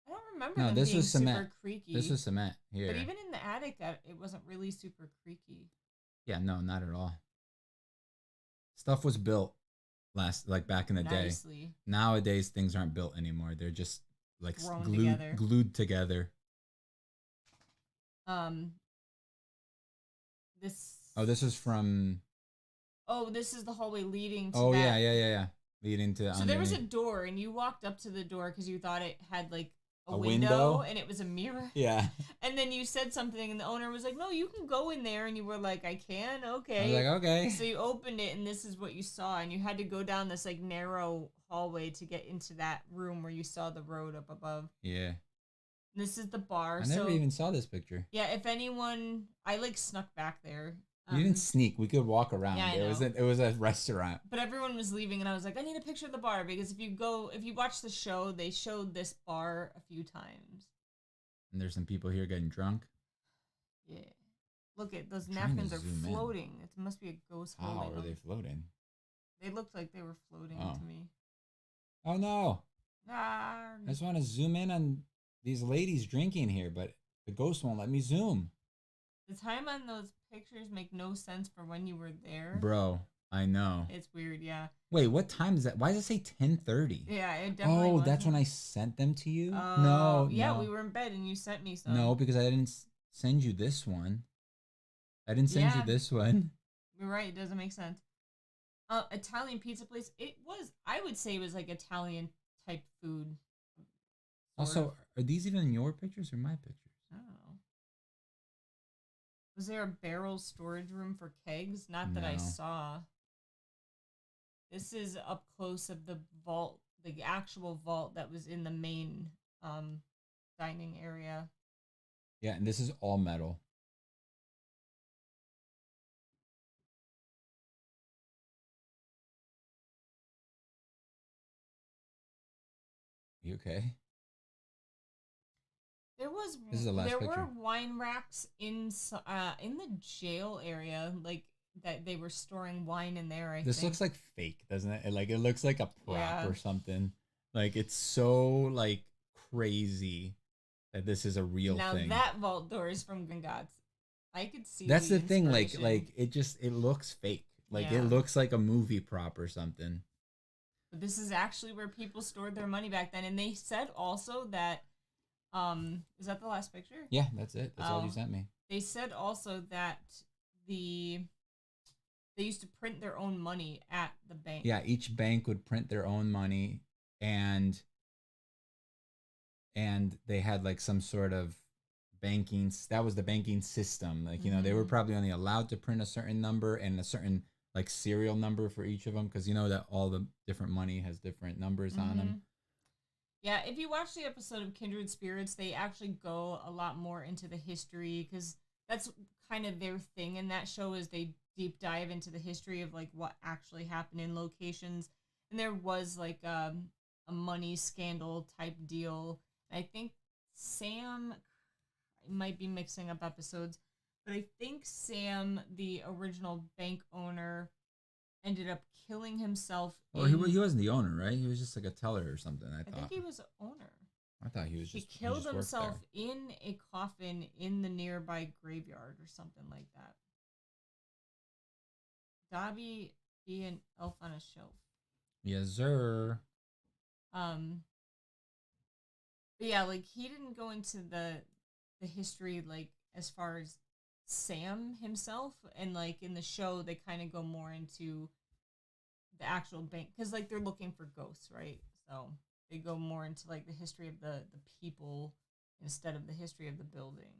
Speaker 2: I don't remember them
Speaker 1: this
Speaker 2: being
Speaker 1: was cement.
Speaker 2: Super creaky.
Speaker 1: This was cement here.
Speaker 2: But even in the attic, it wasn't really super creaky.
Speaker 1: Yeah, no, not at all. Stuff was built back in the
Speaker 2: Nicely.
Speaker 1: day. Nowadays, things aren't built anymore. They're just like
Speaker 2: together.
Speaker 1: glued together.
Speaker 2: This.
Speaker 1: Oh, this is from.
Speaker 2: Oh, this is the hallway leading to.
Speaker 1: Oh
Speaker 2: that.
Speaker 1: yeah. Leading to.
Speaker 2: So there was a door, and you walked up to the door because you thought it had like a
Speaker 1: window,
Speaker 2: and it was a mirror.
Speaker 1: Yeah.
Speaker 2: And then you said something, and the owner was like, "No, you can go in there," and you were like, "I can, okay."
Speaker 1: I was like, "Okay."
Speaker 2: So you opened it, and this is what you saw, and you had to go down this like narrow hallway to get into that room where you saw the road up above.
Speaker 1: Yeah.
Speaker 2: This is the bar.
Speaker 1: I never even saw this picture.
Speaker 2: Yeah, if anyone, I like snuck back there.
Speaker 1: You didn't sneak. We could walk around.
Speaker 2: Yeah,
Speaker 1: It was a restaurant.
Speaker 2: But everyone was leaving, and I was like, I need a picture of the bar because if you watch the show, they showed this bar a few times.
Speaker 1: And there's some people here getting drunk.
Speaker 2: Yeah. Look at those napkins are floating. It must be a ghost holding them.
Speaker 1: How are they floating?
Speaker 2: They looked like they were floating to me.
Speaker 1: Oh no!
Speaker 2: Ah.
Speaker 1: I just want to zoom in on these ladies drinking here, but the ghost won't let me zoom.
Speaker 2: The time on those pictures make no sense for when you were there.
Speaker 1: Bro, I know.
Speaker 2: It's weird, yeah.
Speaker 1: Wait, what time is that? Why does it say 10:30?
Speaker 2: Yeah, it definitely was.
Speaker 1: That's when I sent them to you?
Speaker 2: No. Yeah, we were in bed and you sent me some.
Speaker 1: No, because I didn't send you this one. I didn't send you this one.
Speaker 2: You're right, it doesn't make sense. Italian pizza place. I would say it was like Italian type food.
Speaker 1: Also, are these even your pictures or my pictures?
Speaker 2: I don't know. Was there a barrel storage room for kegs? Not that I saw. This is up close of the vault, the actual vault that was in the main dining area.
Speaker 1: Yeah, and this is all metal. You okay? This is the last picture.
Speaker 2: Were wine racks in the jail area, like that they were storing wine in there.
Speaker 1: This looks like fake, doesn't it? Like it looks like a prop or something. Like it's so like crazy that this is a real thing.
Speaker 2: Now that vault door is from Gringotts. I could see.
Speaker 1: That's the thing. Like it looks fake. Like it looks like a movie prop or something.
Speaker 2: But this is actually where people stored their money back then, and they said also that. Is that the last picture?
Speaker 1: Yeah, that's it. That's all you sent me.
Speaker 2: They said also that they used to print their own money at the bank.
Speaker 1: Yeah, each bank would print their own money, and they had like some sort of banking. That was the banking system. Like, you know, they were probably only allowed to print a certain number and a certain like serial number for each of them, because you know that all the different money has different numbers on them.
Speaker 2: Yeah, if you watch the episode of Kindred Spirits, they actually go a lot more into the history, because that's kind of their thing in that show, is they deep dive into the history of like what actually happened in locations. And there was like a money scandal type deal. I think Sam, I might be mixing up episodes, but I think Sam, the original bank owner, ended up killing himself.
Speaker 1: Well, he wasn't the owner, right? He was just like a teller or something. I thought
Speaker 2: he was the owner.
Speaker 1: I thought he was just.
Speaker 2: He killed himself in a coffin in the nearby graveyard or something like that. Dobby be an elf on a shelf.
Speaker 1: Yes, sir.
Speaker 2: But yeah, like he didn't go into the history like as far as Sam himself, and like in the show they kind of go more into the actual bank, because like they're looking for ghosts, right? So they go more into like the history of the people instead of the history of the building.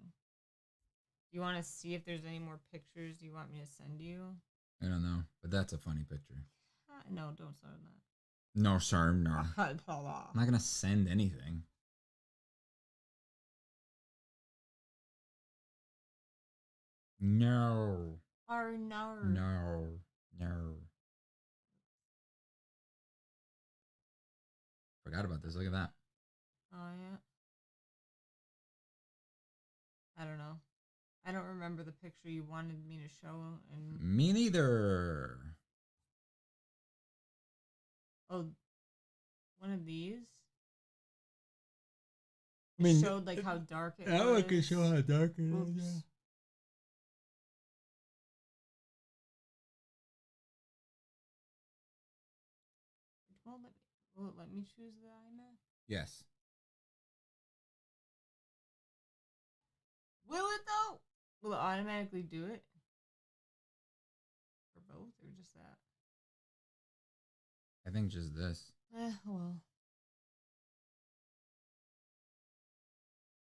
Speaker 2: Do you want to see if there's any more pictures you want me to send you?
Speaker 1: I don't know, but that's a funny picture.
Speaker 2: No, don't send that.
Speaker 1: No, sir, no. I'm not gonna send anything. No.
Speaker 2: Or no.
Speaker 1: No. No. Forgot about this. Look at that.
Speaker 2: Oh, yeah. I don't know. I don't remember the picture you wanted me to show. And
Speaker 1: me neither.
Speaker 2: Oh, one of these?
Speaker 1: I mean,
Speaker 2: showed like how dark it was.
Speaker 1: I can show how dark it is. Yeah.
Speaker 2: Will it let me choose the iMac?
Speaker 1: Yes.
Speaker 2: Will it though? Will it automatically do it? For both or just that?
Speaker 1: I think just this.
Speaker 2: Well.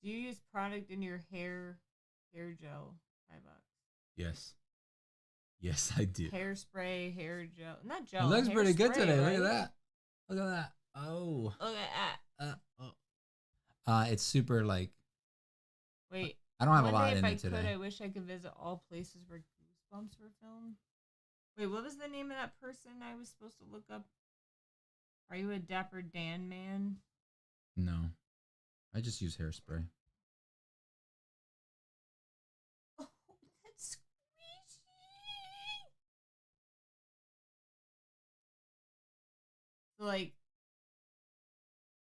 Speaker 2: Do you use product in your hair gel, $5?
Speaker 1: Yes. Yes, I do.
Speaker 2: Hairspray, hair gel. Not gel.
Speaker 1: It looks pretty good today.
Speaker 2: Right?
Speaker 1: Look at that. Look at that. Oh.
Speaker 2: Look at that.
Speaker 1: It's super like.
Speaker 2: Wait.
Speaker 1: I don't have a lot in it today.
Speaker 2: I wish I could visit all places where Goosebumps were filmed. Wait, what was the name of that person I was supposed to look up? Are you a Dapper Dan man?
Speaker 1: No. I just use hairspray.
Speaker 2: Oh, that's squishy. So, like,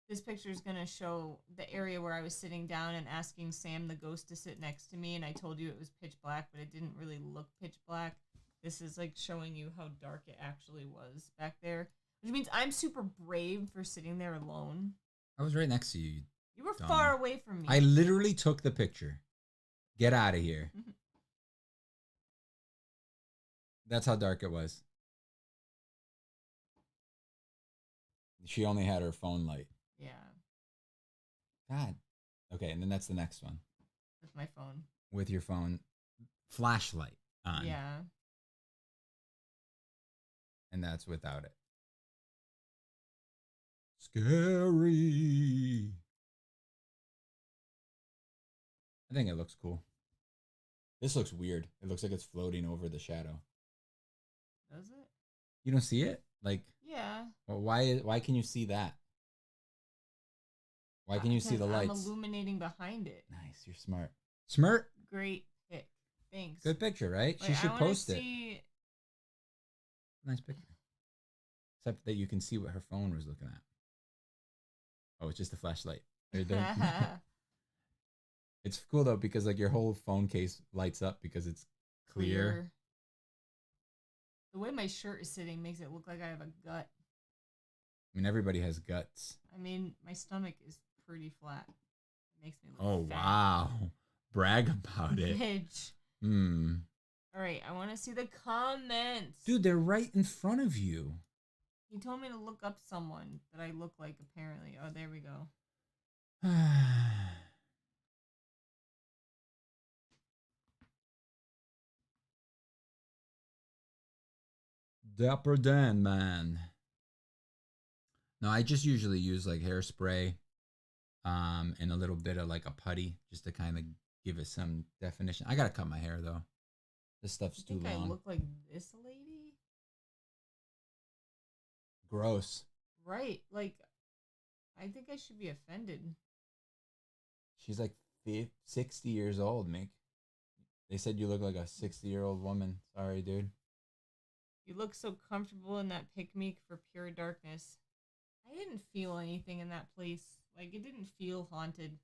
Speaker 2: this picture is going to show the area where I was sitting down and asking Sam the ghost to sit next to me, and I told you it was pitch black, but it didn't really look pitch black. This is, like, showing you how dark it actually was back there, which means I'm super brave for sitting there alone.
Speaker 1: I was right next to you.
Speaker 2: You were far away from me.
Speaker 1: I literally took the picture. Get out of here. That's how dark it was. She only had her phone light.
Speaker 2: Yeah.
Speaker 1: God. Okay, and then that's the next one.
Speaker 2: With my phone.
Speaker 1: With your phone flashlight on.
Speaker 2: Yeah.
Speaker 1: And that's without it. Scary. I think it looks cool. This looks weird. It looks like it's floating over the shadow.
Speaker 2: Does it?
Speaker 1: You don't see it? Like,
Speaker 2: yeah.
Speaker 1: Well, why can you see that? Why can you see the lights?
Speaker 2: I'm illuminating behind it.
Speaker 1: Nice, you're smart. Smart.
Speaker 2: Great pick. Thanks.
Speaker 1: Good picture, right?
Speaker 2: Wait,
Speaker 1: she should post it. Nice picture. Except that you can see what her phone was looking at. Oh, it's just a flashlight. Right there. It's cool though because like your whole phone case lights up because it's clear.
Speaker 2: The way my shirt is sitting makes it look like I have a gut.
Speaker 1: I mean, everybody has guts.
Speaker 2: I mean, my stomach is pretty flat. It makes me look fat.
Speaker 1: Wow. Brag about it.
Speaker 2: Bitch. All right, I want to see the comments.
Speaker 1: Dude, they're right in front of you.
Speaker 2: He told me to look up someone that I look like, apparently. Oh, there we go.
Speaker 1: Dapper Dan, man. No, I just usually use like hairspray and a little bit of like a putty just to kind of give it some definition. I gotta cut my hair though. This stuff's too long.
Speaker 2: I look like this lady?
Speaker 1: Gross.
Speaker 2: Right. Like, I think I should be offended.
Speaker 1: She's like 60 years old, Mick. They said you look like a 60-year-old woman. Sorry, dude.
Speaker 2: You look so comfortable in that pick-me for pure darkness. I didn't feel anything in that place. Like, it didn't feel haunted.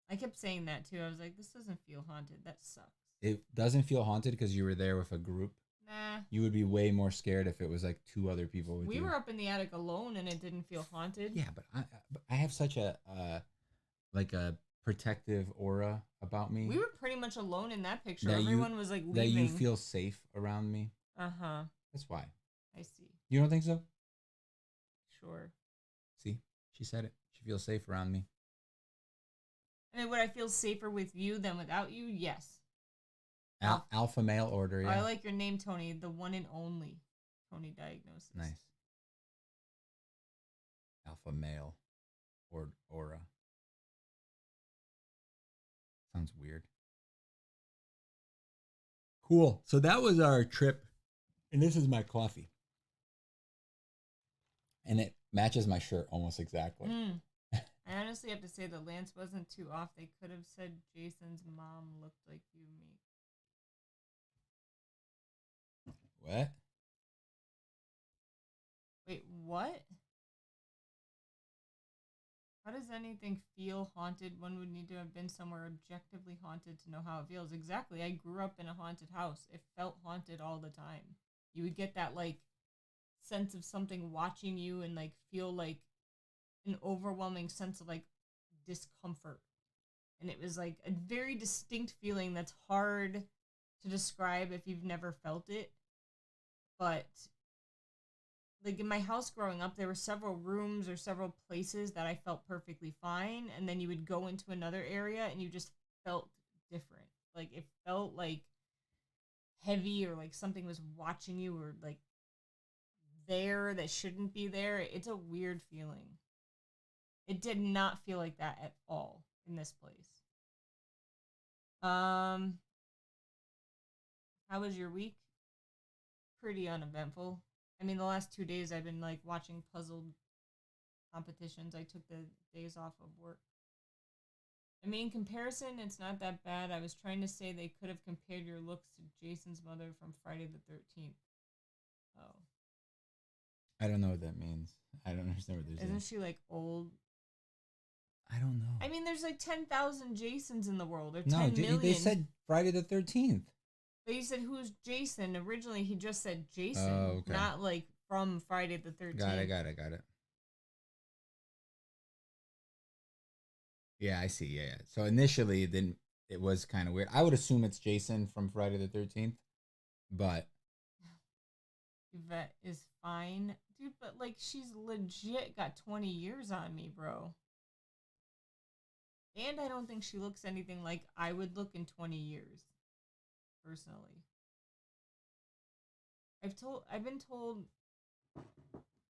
Speaker 2: I kept saying that, too. I was like, this doesn't feel haunted. That sucks.
Speaker 1: It doesn't feel haunted because you were there with a group?
Speaker 2: Nah.
Speaker 1: You would be way more scared if it was like 2 other people with you.
Speaker 2: We were up in the attic alone, and it didn't feel haunted.
Speaker 1: Yeah, but I have such a, like a protective aura about me.
Speaker 2: We were pretty much alone in that picture. Everyone was like leaving.
Speaker 1: That you feel safe around me.
Speaker 2: Uh-huh.
Speaker 1: That's why.
Speaker 2: I see.
Speaker 1: You don't think so?
Speaker 2: Sure.
Speaker 1: See? She said it. She feels safe around me.
Speaker 2: I mean, would I feel safer with you than without you? Yes.
Speaker 1: Alpha male order, yeah.
Speaker 2: I like your name, Tony. The one and only Tony Diagnosis.
Speaker 1: Nice. Alpha male aura. Sounds weird. Cool. So that was our trip. And this is my coffee. And it matches my shirt almost exactly.
Speaker 2: I honestly have to say that Lance wasn't too off. They could have said Jason's mom looked like you, me.
Speaker 1: What?
Speaker 2: Wait, what? How does anything feel haunted? One would need to have been somewhere objectively haunted to know how it feels. Exactly. I grew up in a haunted house. It felt haunted all the time. You would get that, like, sense of something watching you and, like, feel, like, an overwhelming sense of, like, discomfort. And it was, like, a very distinct feeling that's hard to describe if you've never felt it. But, like, in my house growing up, there were several rooms or several places that I felt perfectly fine. And then you would go into another area and you just felt different. Like, it felt, like, heavy or, like, something was watching you or, like, there that shouldn't be there. It's a weird feeling. It did not feel like that at all in this place. How was your week? Pretty uneventful. I mean, the last 2 days I've been, like, watching puzzle competitions. I took the days off of work. I mean, in comparison, it's not that bad. I was trying to say they could have compared your looks to Jason's mother from Friday the 13th. Oh.
Speaker 1: I don't know what that means. I don't understand what they're saying.
Speaker 2: Isn't she, like, old?
Speaker 1: I don't know.
Speaker 2: I mean, there's, like, 10,000 Jasons in the world. Or 10 million.
Speaker 1: They said Friday the 13th.
Speaker 2: But you said, who's Jason? Originally, he just said Jason, not, like, from Friday the 13th.
Speaker 1: Got it. Yeah, I see. Yeah. So initially, it was kind of weird. I would assume it's Jason from Friday the 13th, but...
Speaker 2: Yvette is fine. Dude, but, like, she's legit got 20 years on me, bro. And I don't think she looks anything like I would look in 20 years. Personally. I've been told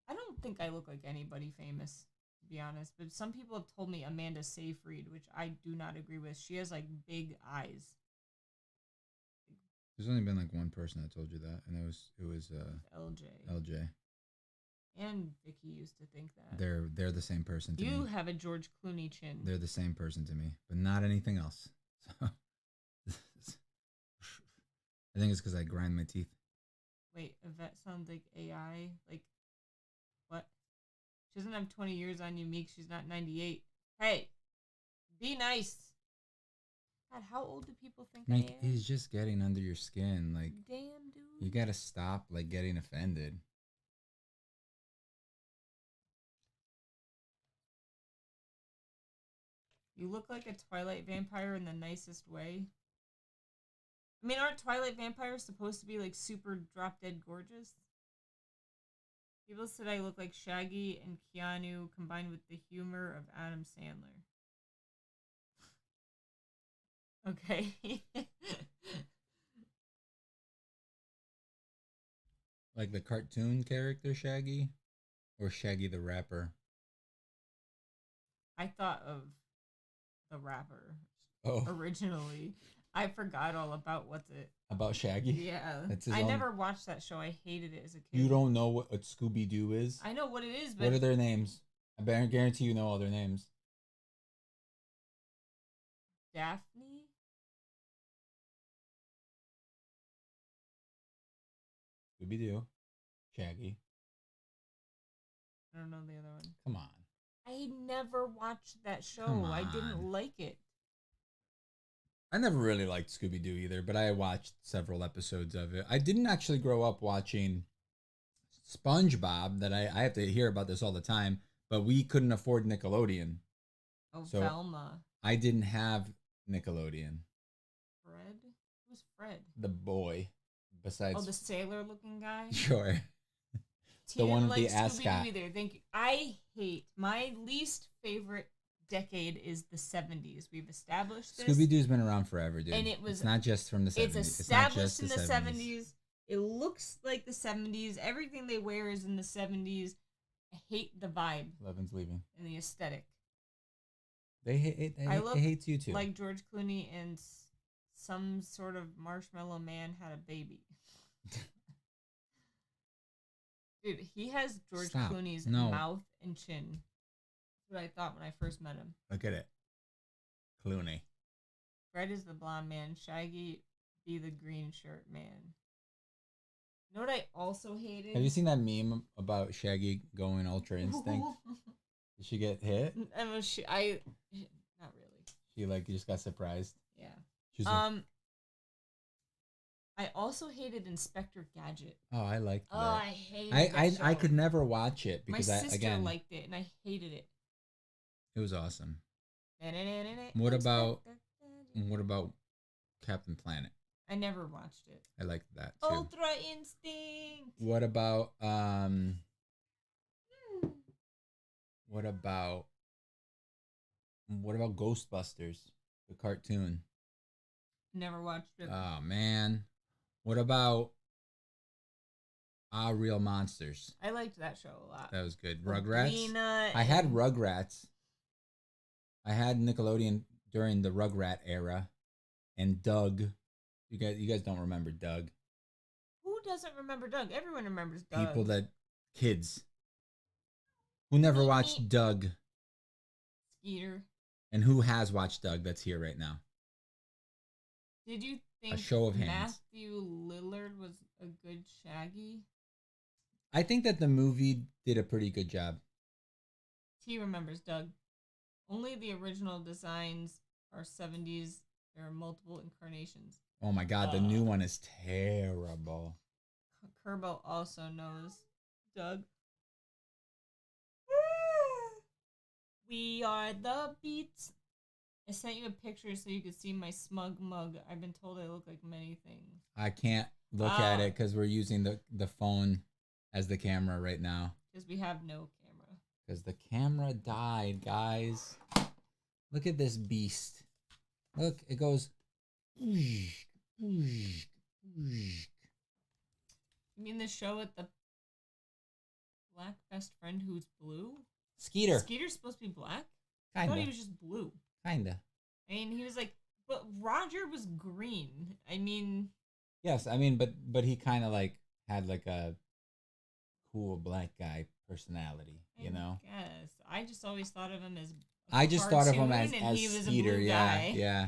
Speaker 2: I don't think I look like anybody famous, to be honest, but some people have told me Amanda Seyfried, which I do not agree with. She has, like, big eyes.
Speaker 1: There's only been, like, one person that told you that, and it was
Speaker 2: LJ.
Speaker 1: LJ.
Speaker 2: and Vicky used to think that.
Speaker 1: They're the same person to me.
Speaker 2: You have a George Clooney chin.
Speaker 1: They're the same person to me, but not anything else. So I think it's because I grind my teeth.
Speaker 2: Wait, Yvette sounds like AI. Like, what? She doesn't have 20 years on you, Meek. She's not 98. Hey, be nice. God, how old do people think
Speaker 1: Meek,
Speaker 2: I am?
Speaker 1: he's just getting under your skin. Like,
Speaker 2: damn, dude.
Speaker 1: you gotta stop like getting offended.
Speaker 2: You look like a Twilight vampire in the nicest way. I mean, aren't Twilight vampires supposed to be like super drop dead gorgeous? People said I look like Shaggy and Keanu combined with the humor of Adam Sandler. Okay.
Speaker 1: Like the cartoon character Shaggy, or Shaggy the rapper.
Speaker 2: I thought of the rapper
Speaker 1: Oh,
Speaker 2: originally. I forgot all about what's it.
Speaker 1: about Shaggy.
Speaker 2: Yeah,
Speaker 1: That's his
Speaker 2: I
Speaker 1: own...
Speaker 2: never watched that show. I hated it as a kid.
Speaker 1: You don't know what a Scooby Doo is?
Speaker 2: I know what it is, but
Speaker 1: What are their names? I guarantee you know all their names.
Speaker 2: Daphne.
Speaker 1: Scooby Doo, Shaggy.
Speaker 2: I don't know the other one.
Speaker 1: Come on.
Speaker 2: I never watched that show.
Speaker 1: Come
Speaker 2: I didn't
Speaker 1: on.
Speaker 2: like it.
Speaker 1: I never really liked Scooby Doo either, but I watched several episodes of it. I didn't actually grow up watching SpongeBob. That I have to hear about this all the time, but we couldn't afford Nickelodeon.
Speaker 2: Oh,
Speaker 1: So
Speaker 2: Velma.
Speaker 1: I didn't have Nickelodeon.
Speaker 2: Fred? Who's Fred?
Speaker 1: The boy, besides...
Speaker 2: Oh, the sailor-looking guy?
Speaker 1: Sure.
Speaker 2: The
Speaker 1: one
Speaker 2: like
Speaker 1: with the ascot.
Speaker 2: Either. Thank you. I hate... My least favorite decade is the 70s. We've established this.
Speaker 1: Scooby Doo's been around forever, dude.
Speaker 2: And it was...
Speaker 1: It's not just from the 70s.
Speaker 2: It's established in the 70s. It looks like the 70s. Everything they wear is in the 70s. I hate the vibe.
Speaker 1: Levin's leaving.
Speaker 2: And the aesthetic.
Speaker 1: They hate you too.
Speaker 2: Like George Clooney and some sort of marshmallow man had a baby. Dude, he has George Clooney's mouth and chin. That's what I thought when I first met him.
Speaker 1: Look at it. Clooney.
Speaker 2: Fred is the blonde man. Shaggy be the green shirt man. You know what I also hated?
Speaker 1: Have you seen that meme about Shaggy going Ultra Instinct? Did she get hit?
Speaker 2: Not really.
Speaker 1: She like just got surprised.
Speaker 2: Yeah.
Speaker 1: She's like,
Speaker 2: I also hated Inspector Gadget.
Speaker 1: oh, I liked that.
Speaker 2: Oh, I hated that show.
Speaker 1: I could never watch it because
Speaker 2: my sister liked it and I hated it.
Speaker 1: It was awesome. What about Captain Planet?
Speaker 2: I never watched it.
Speaker 1: I liked that too.
Speaker 2: Ultra Instinct.
Speaker 1: What about Ghostbusters, the cartoon?
Speaker 2: Never watched it.
Speaker 1: Oh man. What about Real Monsters?
Speaker 2: I liked that show a lot.
Speaker 1: That was good. Rugrats.
Speaker 2: I
Speaker 1: had Rugrats. I had Nickelodeon during the Rugrat era, and Doug. You guys don't remember Doug?
Speaker 2: Who doesn't remember Doug? Everyone remembers Doug.
Speaker 1: Kids who never watched Doug.
Speaker 2: Skeeter.
Speaker 1: And who has watched Doug that's here right now?
Speaker 2: Did you think
Speaker 1: a show of hands.
Speaker 2: Matthew Lillard was a good Shaggy?
Speaker 1: I think that the movie did a pretty good job.
Speaker 2: T remembers Doug. Only the original designs are 70s. There are multiple incarnations.
Speaker 1: Oh my god, the new one is terrible.
Speaker 2: Kerbo also knows Doug. We are the Beats. I sent you a picture so you could see my smug mug. I've been told I look like many things.
Speaker 1: I can't look at it because we're using the phone as the camera right now.
Speaker 2: Because we have no camera.
Speaker 1: Because the camera died, guys. Look at this beast. Look, it goes. You
Speaker 2: mean the show with the black best friend who's blue?
Speaker 1: Skeeter.
Speaker 2: Skeeter's supposed to be black?
Speaker 1: Kinda.
Speaker 2: I thought he was just blue.
Speaker 1: Kinda.
Speaker 2: I mean, he was like, but Roger was green. I mean.
Speaker 1: Yes, I mean, but he kind of like had like a cool black guy personality, you know?
Speaker 2: Yes. I just always thought of him as
Speaker 1: I just thought of him as
Speaker 2: he was
Speaker 1: Skeeter,
Speaker 2: a blue
Speaker 1: yeah,
Speaker 2: guy.
Speaker 1: yeah.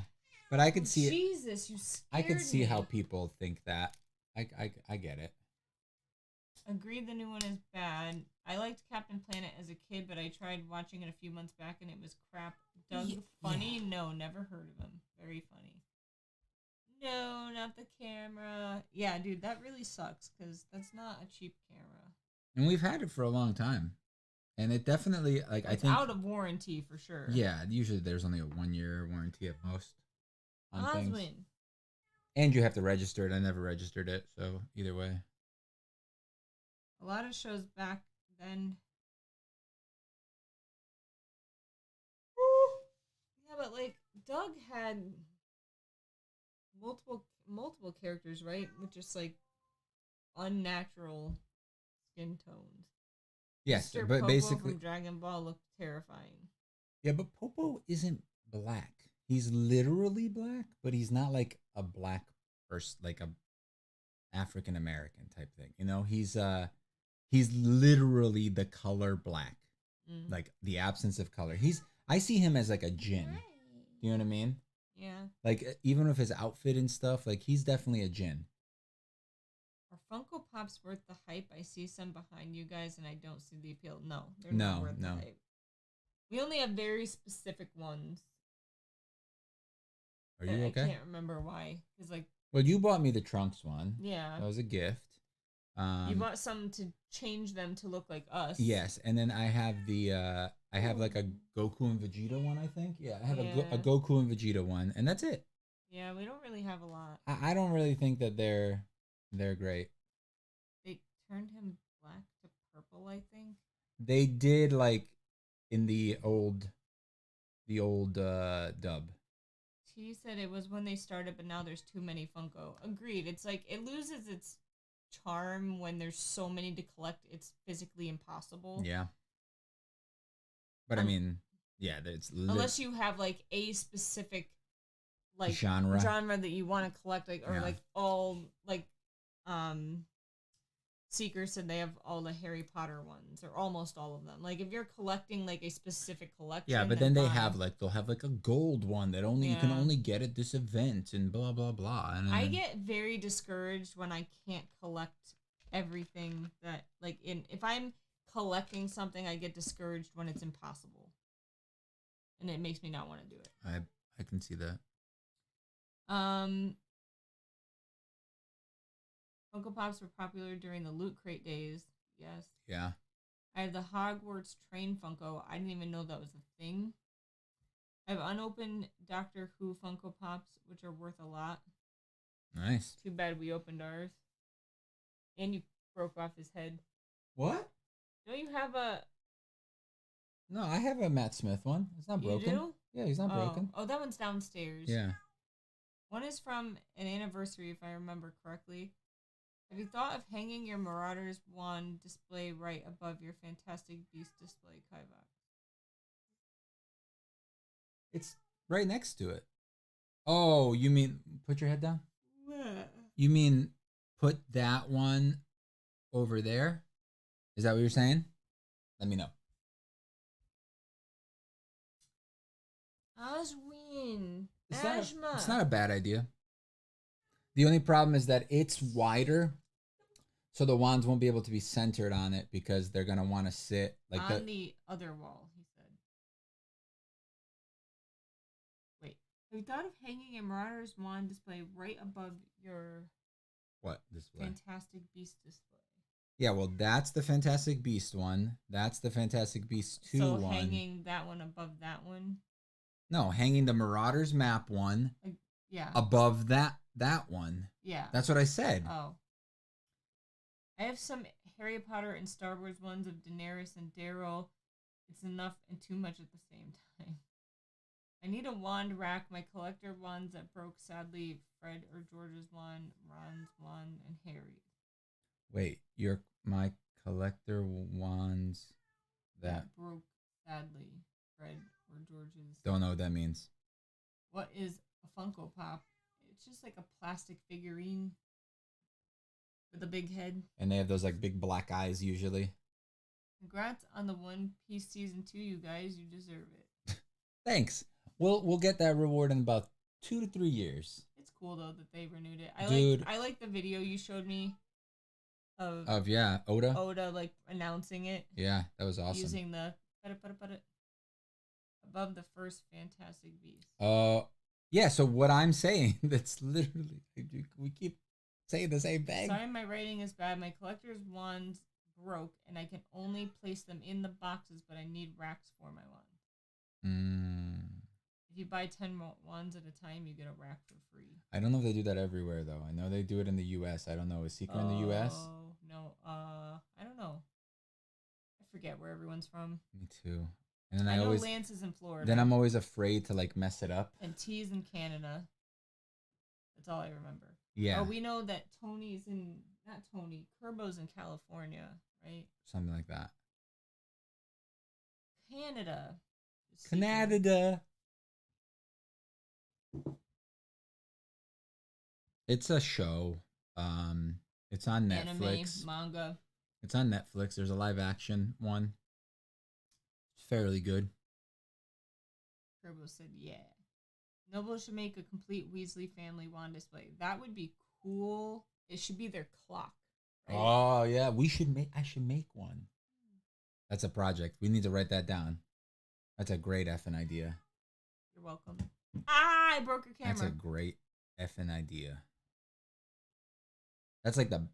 Speaker 1: But I could see it.
Speaker 2: Jesus, you scared
Speaker 1: I could see
Speaker 2: me.
Speaker 1: how people think that. I get it.
Speaker 2: Agreed the new one is bad. I liked Captain Planet as a kid, but I tried watching it a few months back and it was crap. Doug funny? Yeah. No, never heard of him. Very funny. No, not the camera. Yeah, dude, that really sucks because that's not a cheap camera.
Speaker 1: And we've had it for a long time. And it definitely, like,
Speaker 2: it's
Speaker 1: I think...
Speaker 2: out of warranty for sure.
Speaker 1: Yeah, usually there's only a 1-year warranty at most on
Speaker 2: Oswin.
Speaker 1: things. And you have to register it. I never registered it, so either way.
Speaker 2: A lot of shows back then. Yeah, but like Doug had multiple characters, right? With just like unnatural skin tones.
Speaker 1: Yes,
Speaker 2: Mr.
Speaker 1: but
Speaker 2: Popo
Speaker 1: basically
Speaker 2: from Dragon Ball looked terrifying.
Speaker 1: Yeah, but Popo isn't black. He's literally black, but he's not like a black person, like a African American type thing. You know, he's literally the color black. Like the absence of color. I see him as like a djinn. Do you know what I mean?
Speaker 2: Yeah.
Speaker 1: Like even with his outfit and stuff, like he's definitely a djinn.
Speaker 2: Are Funko Pops worth the hype? I see some behind you guys and I don't see the appeal. No, they're not worth the hype. We only have very specific ones.
Speaker 1: Are you okay?
Speaker 2: I can't remember why. Cause like,
Speaker 1: well, you bought me the Trunks one.
Speaker 2: Yeah.
Speaker 1: That was a gift.
Speaker 2: You bought some to change them to look like us.
Speaker 1: Yes, and then I have like a Goku and Vegeta one, I think. Yeah, I have a Goku and Vegeta one, and that's it.
Speaker 2: Yeah, we don't really have a lot.
Speaker 1: I don't really think that they're great.
Speaker 2: They turned him black to purple, I think.
Speaker 1: They did, like in the old dub.
Speaker 2: T said it was when they started, but now there's too many Funko. Agreed. It's like it loses its charm when there's so many to collect. It's physically impossible.
Speaker 1: Yeah. But I mean, yeah, it's
Speaker 2: unless you have like a specific like
Speaker 1: genre
Speaker 2: that you want to collect, like or like all like Seeker said they have all the Harry Potter ones or almost all of them. Like if you're collecting like a specific collection.
Speaker 1: Yeah, but then they'll have like a gold one that you can only get at this event and blah blah blah. And
Speaker 2: I get very discouraged when I can't collect everything that if I'm collecting something, I get discouraged when it's impossible. And it makes me not want to do it.
Speaker 1: I can see that.
Speaker 2: Funko Pops were popular during the Loot Crate days. Yes.
Speaker 1: Yeah.
Speaker 2: I have the Hogwarts train Funko. I didn't even know that was a thing. I have unopened Doctor Who Funko Pops, which are worth a lot.
Speaker 1: Nice.
Speaker 2: Too bad we opened ours. And you broke off his head.
Speaker 1: What?
Speaker 2: Don't you have a...
Speaker 1: No, I have a Matt Smith one. It's not broken.
Speaker 2: You do?
Speaker 1: Yeah, he's not broken.
Speaker 2: Oh, that one's downstairs.
Speaker 1: Yeah.
Speaker 2: One is from an anniversary, if I remember correctly. Have you thought of hanging your Marauders wand display right above your Fantastic Beast display, Kivox?
Speaker 1: It's right next to it. Oh, you mean put your head down?
Speaker 2: What?
Speaker 1: You mean put that one over there? Is that what you're saying? Let me know.
Speaker 2: Oswin.
Speaker 1: It's not a bad idea. The only problem is that it's wider, so the wands won't be able to be centered on it because they're gonna want to sit like
Speaker 2: on the other wall. He said. Wait, have you thought of hanging a Marauder's wand display right above your
Speaker 1: what display?
Speaker 2: Fantastic Beast display.
Speaker 1: Yeah, well, that's the Fantastic Beast one. That's the Fantastic Beast 2 one. So
Speaker 2: hanging that one above that one.
Speaker 1: No, hanging the Marauders map one.
Speaker 2: Yeah.
Speaker 1: Above that one.
Speaker 2: Yeah.
Speaker 1: That's what I said.
Speaker 2: Oh. I have some Harry Potter and Star Wars ones of Daenerys and Daryl. It's enough and too much at the same time. I need a wand rack. My collector wands that broke, sadly, Fred or George's wand, Ron's wand, and Harry's.
Speaker 1: Wait, my collector wands that
Speaker 2: broke, sadly, Fred or George's.
Speaker 1: Don't know what that means.
Speaker 2: What is a Funko Pop? It's just like a plastic figurine with a big head.
Speaker 1: And they have those like big black eyes usually.
Speaker 2: Congrats on the One Piece season 2, you guys. You deserve it.
Speaker 1: Thanks. We'll get that reward in about 2 to 3 years.
Speaker 2: It's cool though that they renewed it. I like the video you showed me of Oda like announcing it.
Speaker 1: Yeah, that was awesome.
Speaker 2: Using the above the first Fantastic Beast.
Speaker 1: Yeah, so what I'm saying, that's literally, we keep saying the same thing.
Speaker 2: Sorry, my writing is bad. My collector's wands broke, and I can only place them in the boxes, but I need racks for my wands. If you buy 10 wands at a time, you get a rack for free.
Speaker 1: I don't know if they do that everywhere, though. I know they do it in the U.S. I don't know. Is Secret in the U.S.?
Speaker 2: Oh, no. I don't know. I forget where everyone's from.
Speaker 1: Me too. And then
Speaker 2: I know Lance is in Florida.
Speaker 1: Then I'm always afraid to like mess it up.
Speaker 2: And T's in Canada. That's all I remember.
Speaker 1: Yeah.
Speaker 2: Oh, we know that Kerbo's in California, right?
Speaker 1: Something like that.
Speaker 2: Canada.
Speaker 1: It's a show. It's on Netflix.
Speaker 2: Anime, manga.
Speaker 1: It's on Netflix. There's a live action one. Fairly good.
Speaker 2: Kerbo said, yeah. Noble should make a complete Weasley family wand display. That would be cool. It should be their clock.
Speaker 1: Right? Oh, yeah. I should make one. That's a project. We need to write that down. That's a great effing idea.
Speaker 2: You're welcome. I broke your camera.
Speaker 1: That's a great effing idea. That's like the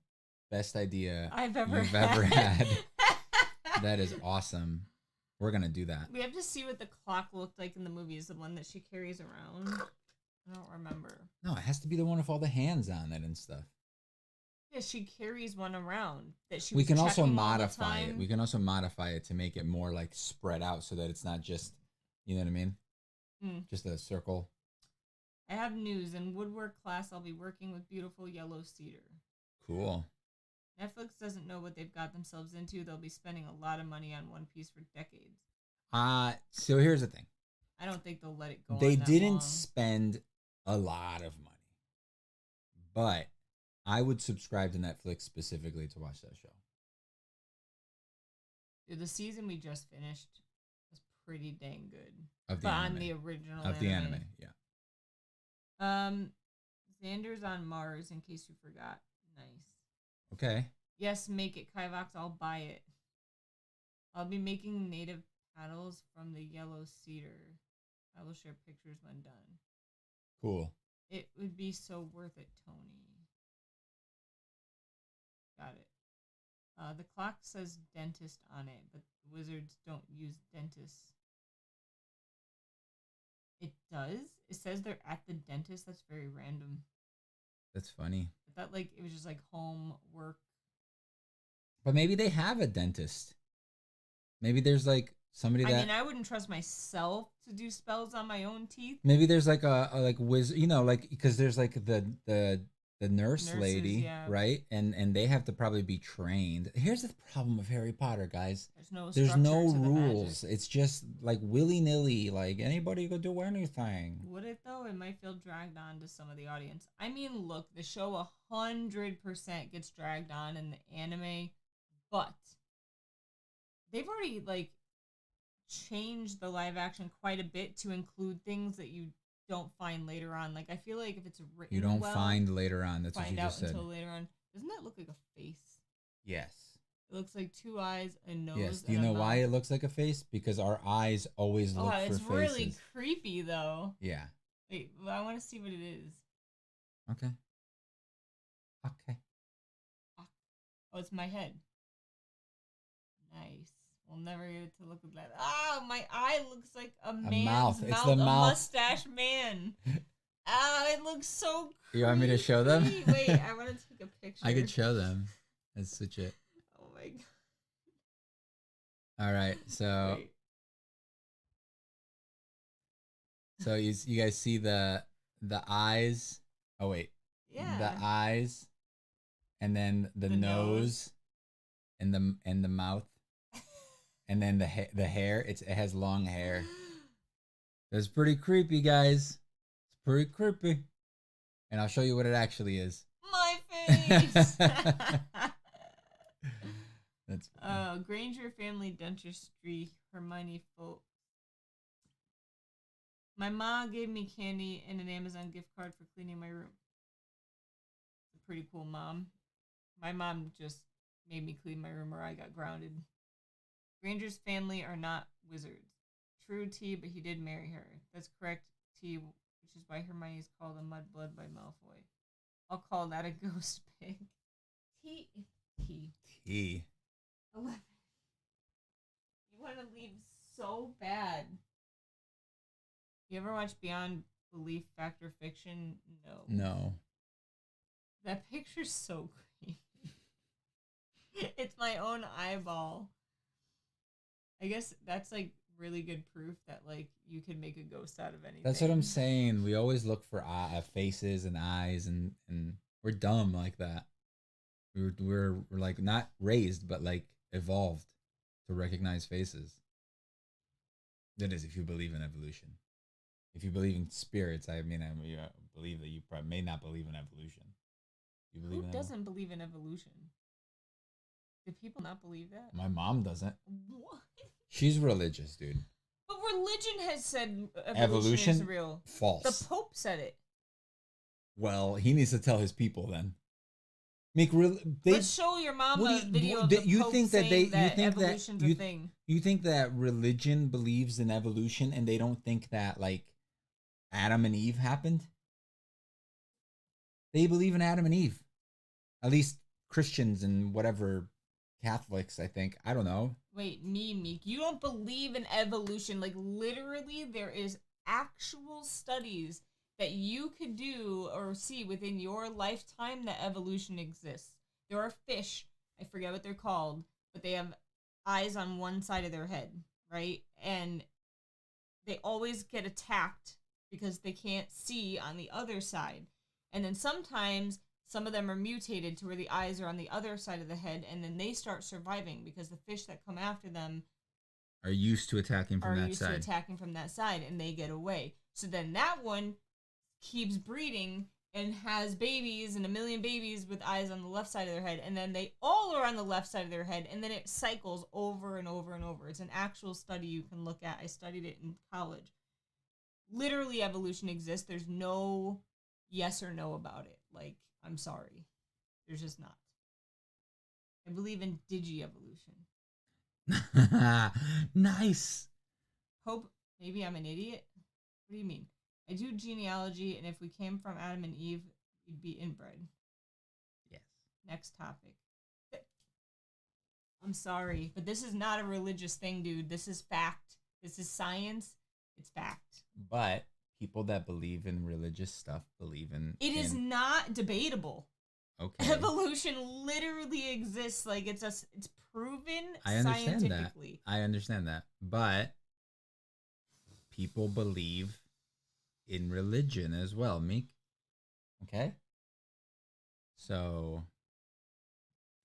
Speaker 1: best idea
Speaker 2: you've ever
Speaker 1: had. That is awesome. We're going to do that.
Speaker 2: We have to see what the clock looked like in the movies, the one that she carries around. I don't remember.
Speaker 1: No, it has to be the one with all the hands on it and stuff.
Speaker 2: Yeah, she carries one around that she.
Speaker 1: We can also modify it. We can also modify it to make it more like spread out so that it's not just, you know what I mean? Just a circle.
Speaker 2: I have news. In woodwork class, I'll be working with beautiful yellow cedar.
Speaker 1: Cool.
Speaker 2: Netflix doesn't know what they've got themselves into. They'll be spending a lot of money on One Piece for decades.
Speaker 1: So here's the thing.
Speaker 2: I don't think they'll let it go.
Speaker 1: They didn't spend a lot of money, but I would subscribe to Netflix specifically to watch that show.
Speaker 2: Dude, the season we just finished was pretty dang good.
Speaker 1: Of the anime.
Speaker 2: On the original
Speaker 1: of the anime, yeah.
Speaker 2: Xander's on Mars, in case you forgot. Nice.
Speaker 1: Okay.
Speaker 2: Yes, make it, Kivox. I'll buy it. I'll be making native paddles from the yellow cedar. I will share pictures when done.
Speaker 1: Cool.
Speaker 2: It would be so worth it, Tony. Got it. The clock says dentist on it, but wizards don't use dentists. It does? It says they're at the dentist? That's very random.
Speaker 1: That's funny.
Speaker 2: I thought like it was just like home work.
Speaker 1: But maybe they have a dentist. Maybe there's like somebody that...
Speaker 2: I mean, I wouldn't trust myself to do spells on my own teeth.
Speaker 1: Maybe there's like a like wizard, you know, like because there's like the nurses, lady, yeah. Right? And they have to probably be trained. Here's the problem with Harry Potter, guys. There's no rules. It's just like willy-nilly, like anybody could do anything.
Speaker 2: Would it though? It might feel dragged on to some of the audience. I mean, look, the show 100% gets dragged on in the anime, but they've already like changed the live action quite a bit to include things that you don't find later on. Like I feel like if it's written,
Speaker 1: you don't find later on. That's what you just said.
Speaker 2: Find out until later on. Doesn't that look like a face?
Speaker 1: Yes.
Speaker 2: It looks like two eyes, a nose.
Speaker 1: Yes. Do you know why it looks like a face? Because our eyes always look for faces.
Speaker 2: It's really creepy though.
Speaker 1: Yeah.
Speaker 2: Wait, I want to see what it is.
Speaker 1: Okay. Okay.
Speaker 2: Oh, it's my head. Nice. We'll never get it to look like that. Ah, my eye looks like a man's mouth. It's the mouth. A mustache man. It looks so creepy.
Speaker 1: You want me to show them?
Speaker 2: Wait, I want to take a picture.
Speaker 1: I could show them. That's such a...
Speaker 2: Oh my god.
Speaker 1: All right, so... Wait. So you guys see the eyes? Oh wait.
Speaker 2: Yeah.
Speaker 1: The eyes, and then the nose, and the mouth. And then the hair, it has long hair. It's pretty creepy, guys. It's pretty creepy. And I'll show you what it actually is.
Speaker 2: My face!
Speaker 1: That's
Speaker 2: Granger Family Dentistry, Hermione Folk. My mom gave me candy and an Amazon gift card for cleaning my room. A pretty cool mom. My mom just made me clean my room or I got grounded. Granger's family are not wizards. True, T, but he did marry her. That's correct, T, which is why Hermione is called a mudblood by Malfoy. I'll call that a ghost pig. T. 11. You want to leave so bad. You ever watch Beyond Belief, Fact or Fiction?
Speaker 1: No.
Speaker 2: That picture's so creepy. It's my own eyeball. I guess that's like really good proof that like you can make a ghost out of anything.
Speaker 1: That's what I'm saying. We always look for faces and eyes, and we're dumb like that. We're like not raised, but like evolved to recognize faces. That is, if you believe in evolution. If you believe in spirits, I believe that you probably may not believe in evolution. You believe
Speaker 2: Who doesn't believe in evolution? Do people not believe that?
Speaker 1: My mom doesn't.
Speaker 2: What?
Speaker 1: She's religious, dude.
Speaker 2: But religion has said evolution is real.
Speaker 1: False.
Speaker 2: The Pope said it.
Speaker 1: Well, he needs to tell his people then.
Speaker 2: Let's show your mom a video of the Pope saying that evolution's a thing.
Speaker 1: You think that religion believes in evolution and they don't think that like Adam and Eve happened? They believe in Adam and Eve. At least Christians and whatever Catholics, I think. I don't know.
Speaker 2: Wait, Meek, you don't believe in evolution. Like literally there is actual studies that you could do or see within your lifetime that evolution exists. There are fish, I forget what they're called, but they have eyes on one side of their head, right? And they always get attacked because they can't see on the other side. And then sometimes some of them are mutated to where the eyes are on the other side of the head, and then they start surviving because the fish that come after them
Speaker 1: are used to attacking from that side,
Speaker 2: and they get away. So then that one keeps breeding and has babies and 1 million babies with eyes on the left side of their head, and then they all are on the left side of their head, and then it cycles over and over and over. It's an actual study you can look at. I studied it in college. Literally evolution exists. There's no yes or no about it. Like, I'm sorry. There's just not. I believe in digi-evolution.
Speaker 1: Nice.
Speaker 2: Hope maybe I'm an idiot. What do you mean? I do genealogy, and if we came from Adam and Eve, we'd be inbred.
Speaker 1: Yes.
Speaker 2: Next topic. I'm sorry, but this is not a religious thing, dude. This is fact. This is science. It's fact.
Speaker 1: But people that believe in religious stuff believe in...
Speaker 2: It is not debatable.
Speaker 1: Okay.
Speaker 2: Evolution literally exists. Like, it's proven scientifically.
Speaker 1: I understand that. But people believe in religion as well, Meek. Okay? So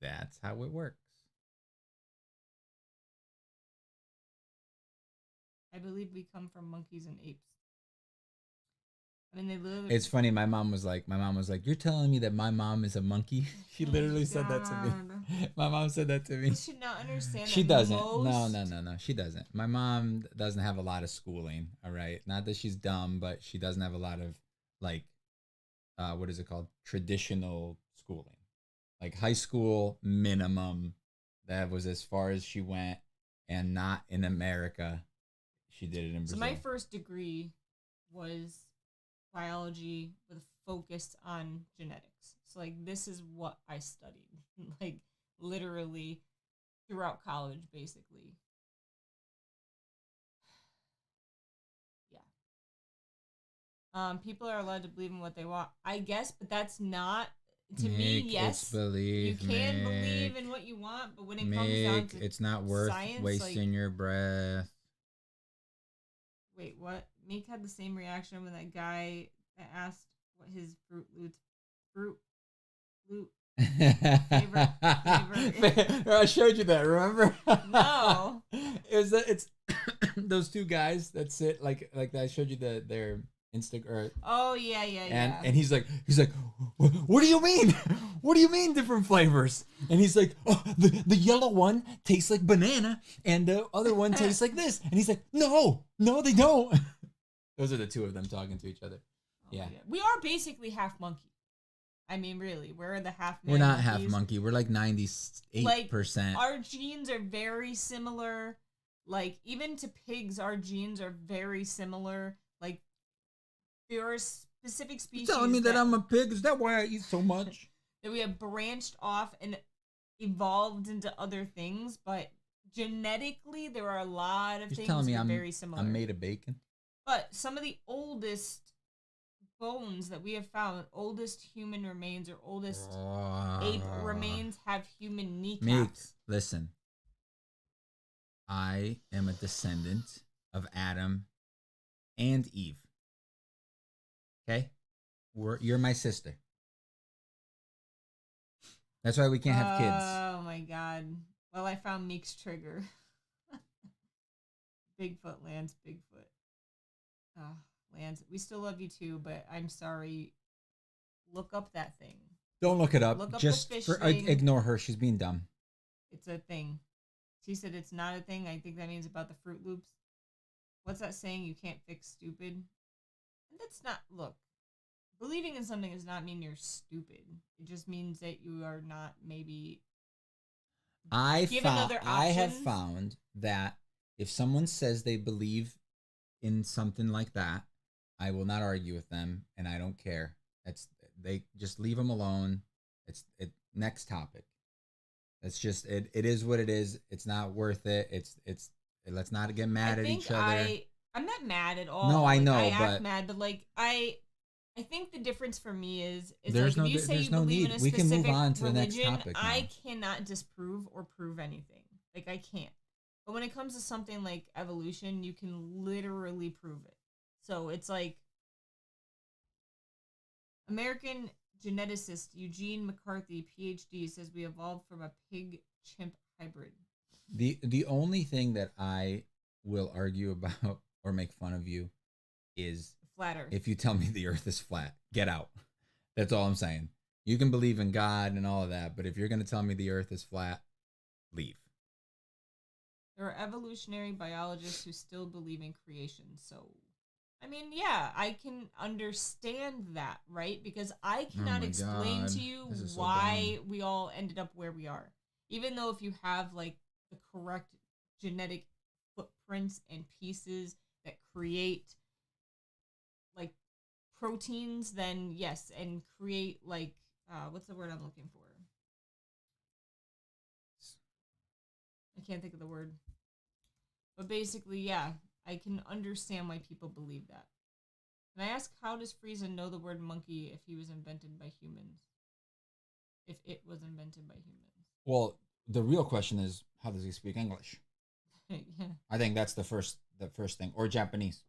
Speaker 1: that's how it works.
Speaker 2: I believe we come from monkeys and apes. I mean, they literally...
Speaker 1: It's funny. My mom was like, "You're telling me that my mom is a monkey?" She literally said that to me. My mom said that to me.
Speaker 2: You should not understand.
Speaker 1: She doesn't. No. She doesn't. My mom doesn't have a lot of schooling. All right, not that she's dumb, but she doesn't have a lot of like, what is it called? Traditional schooling, like high school minimum. That was as far as she went, and not in America. She did it in Brazil.
Speaker 2: So my first degree was biology with a focus on genetics. So like this is what I studied, like literally throughout college, basically. Yeah. People are allowed to believe in what they want, I guess, but that's not to me. Yes, you can believe in what you want, but when it comes down to
Speaker 1: it's not worth
Speaker 2: science,
Speaker 1: wasting your breath.
Speaker 2: Wait, what? Meek had the same reaction when that guy that asked what his Fruit Loot favorite.
Speaker 1: I showed you that, remember?
Speaker 2: No.
Speaker 1: It's those two guys that sit like I showed you their Instagram.
Speaker 2: Oh yeah,
Speaker 1: And he's like, what do you mean? What do you mean different flavors? And he's like, oh, the yellow one tastes like banana, and the other one tastes like this. And he's like, no, they don't. Those are the two of them talking to each other. Yeah.
Speaker 2: We are basically half monkey. I mean, really, we're the half man.
Speaker 1: We're not
Speaker 2: monkeys.
Speaker 1: half monkey. We're like 98%.
Speaker 2: Our genes are very similar. Like, even to pigs, our genes are very similar. Like, there are specific species.
Speaker 1: You're telling me that I'm a pig? Is that why I eat so much?
Speaker 2: That we have branched off and evolved into other things, but genetically, there are a lot of things that are very similar.
Speaker 1: I'm made of bacon.
Speaker 2: But some of the oldest bones that we have found, oldest human remains or oldest ape remains, have human kneecaps.
Speaker 1: Listen. I am a descendant of Adam and Eve. Okay? You're my sister. That's why we can't have kids.
Speaker 2: Oh my god. Well, I found Meek's trigger. Bigfoot, Lance, Bigfoot. Oh, Lance, we still love you too, but I'm sorry. Look up that thing.
Speaker 1: Don't look it up.
Speaker 2: Look up
Speaker 1: Just
Speaker 2: the fish thing.
Speaker 1: Ignore her. She's being dumb.
Speaker 2: It's a thing. She said it's not a thing. I think that means about the Fruit Loops. What's that saying? You can't fix stupid. That's not. Look, believing in something does not mean you're stupid. It just means that you are not maybe.
Speaker 1: I have found that if someone says they believe in something like that, I will not argue with them, and I don't care. They just leave them alone. Next topic. It's just it is what it is. It's not worth it. Let's not get mad at each other.
Speaker 2: I'm not mad at all.
Speaker 1: No, I know,
Speaker 2: I act mad, but like I think the difference for me is
Speaker 1: there's
Speaker 2: like if you say you believe in a
Speaker 1: we
Speaker 2: specific
Speaker 1: can move on to
Speaker 2: religion,
Speaker 1: the next topic now.
Speaker 2: I cannot disprove or prove anything. Like I can't. But when it comes to something like evolution, you can literally prove it. So it's like American geneticist Eugene McCarthy, PhD, says we evolved from a pig-chimp hybrid.
Speaker 1: The only thing that I will argue about or make fun of you is
Speaker 2: flat Earth.
Speaker 1: If you tell me the Earth is flat, get out. That's all I'm saying. You can believe in God and all of that, but if you're going to tell me the Earth is flat, leave.
Speaker 2: There are evolutionary biologists who still believe in creation, so I mean, yeah, I can understand that, right? Because I cannot explain to you why we all ended up where we are. Even though if you have, like, the correct genetic footprints and pieces that create, like, proteins, then yes, and create, like, what's the word I'm looking for? I can't think of the word. But basically, yeah, I can understand why people believe that. Can I ask, how does Frieza know the word monkey if he was invented by humans? If it was invented by humans?
Speaker 1: Well, the real question is, how does he speak English?
Speaker 2: Yeah.
Speaker 1: I think that's the first thing, or Japanese.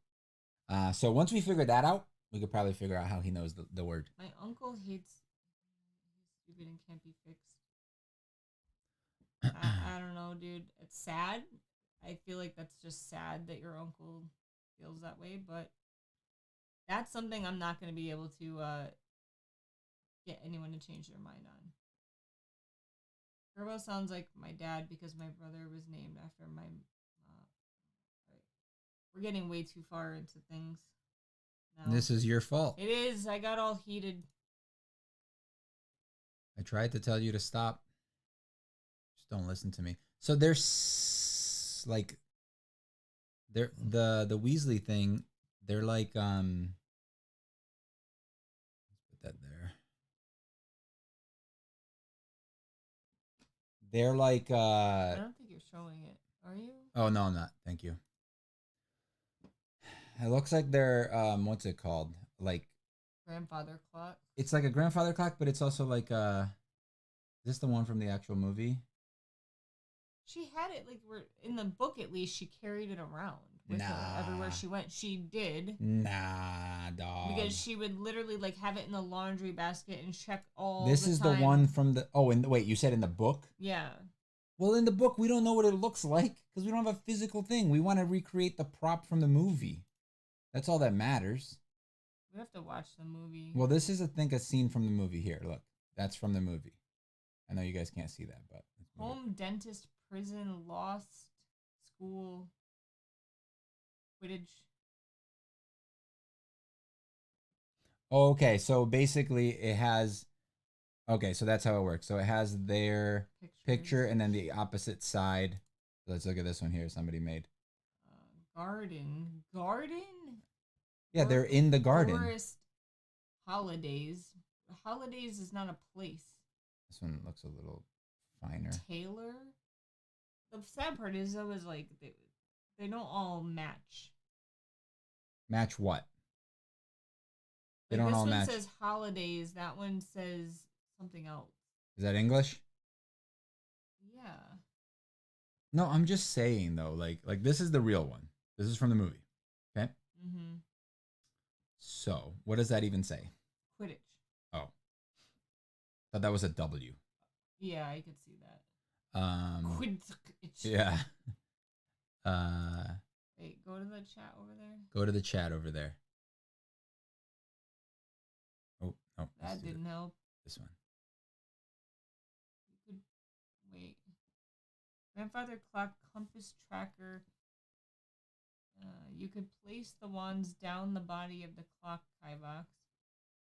Speaker 1: So once we figure that out, we could probably figure out how he knows the word.
Speaker 2: My uncle hates stupid and can't be fixed. I don't know, dude. It's sad. I feel like that's just sad that your uncle feels that way, but that's something I'm not going to be able to get anyone to change their mind on. Turbo sounds like my dad because my brother was named after my right. We're getting way too far into things now.
Speaker 1: This is your fault.
Speaker 2: It is. I got all heated.
Speaker 1: I tried to tell you to stop. Just don't listen to me. So there's like the Weasley thing, they're like let's put that there. They're like
Speaker 2: I don't think you're showing it. Are you?
Speaker 1: Oh no, I'm not. Thank you. It looks like they're what's it called? Like
Speaker 2: grandfather clock.
Speaker 1: It's like a grandfather clock, but it's also like is this the one from the actual movie?
Speaker 2: She had it, like, in the book at least, she carried it around with her everywhere she went. She did.
Speaker 1: Nah, dog.
Speaker 2: Because she would literally, like, have it in the laundry basket and check all
Speaker 1: This is the one from the... Oh, and wait, you said in the book?
Speaker 2: Yeah.
Speaker 1: Well, in the book, we don't know what it looks like because we don't have a physical thing. We want to recreate the prop from the movie. That's all that matters.
Speaker 2: We have to watch the movie.
Speaker 1: Well, this is, I think, a scene from the movie here. Look, that's from the movie. I know you guys can't see that, but...
Speaker 2: Home, dentist, prison, lost, school, Quidditch.
Speaker 1: Okay, so basically it has... Okay, so that's how it works. So it has their picture and then the opposite side. Let's look at this one here somebody made.
Speaker 2: Garden.
Speaker 1: Yeah, they're in the garden.
Speaker 2: Forest. Holidays. Holidays is not a place.
Speaker 1: This one looks a little finer.
Speaker 2: Taylor. The sad part is, though, is like they don't all match.
Speaker 1: Match what? They
Speaker 2: Like
Speaker 1: don't all match.
Speaker 2: This one says holidays. That one says something else.
Speaker 1: Is that English?
Speaker 2: Yeah.
Speaker 1: No, I'm just saying though. Like this is the real one. This is from the movie. Okay.
Speaker 2: Mm-hmm.
Speaker 1: So what does that even say?
Speaker 2: Quidditch.
Speaker 1: Oh, thought that was a W.
Speaker 2: Yeah, I could see that.
Speaker 1: Quidditch. Yeah.
Speaker 2: Wait, go to the chat over there.
Speaker 1: Go to the chat over there. Oh, no.
Speaker 2: That didn't help.
Speaker 1: This one.
Speaker 2: You could wait. Grandfather clock, compass tracker. You could place the wands down the body of the clock, Kivox.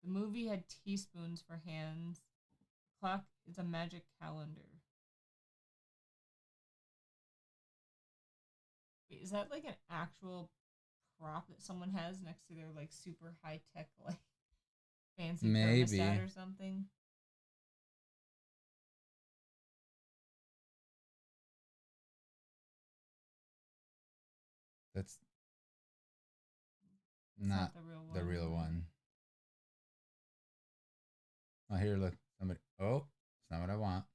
Speaker 2: The movie had teaspoons for hands. The clock is a magic calendar. Wait, is that like an actual prop that someone has next to their like super high tech like fancy thermostat or something?
Speaker 1: That's not the real one. Oh, here, look. Somebody. Oh, it's not what I want.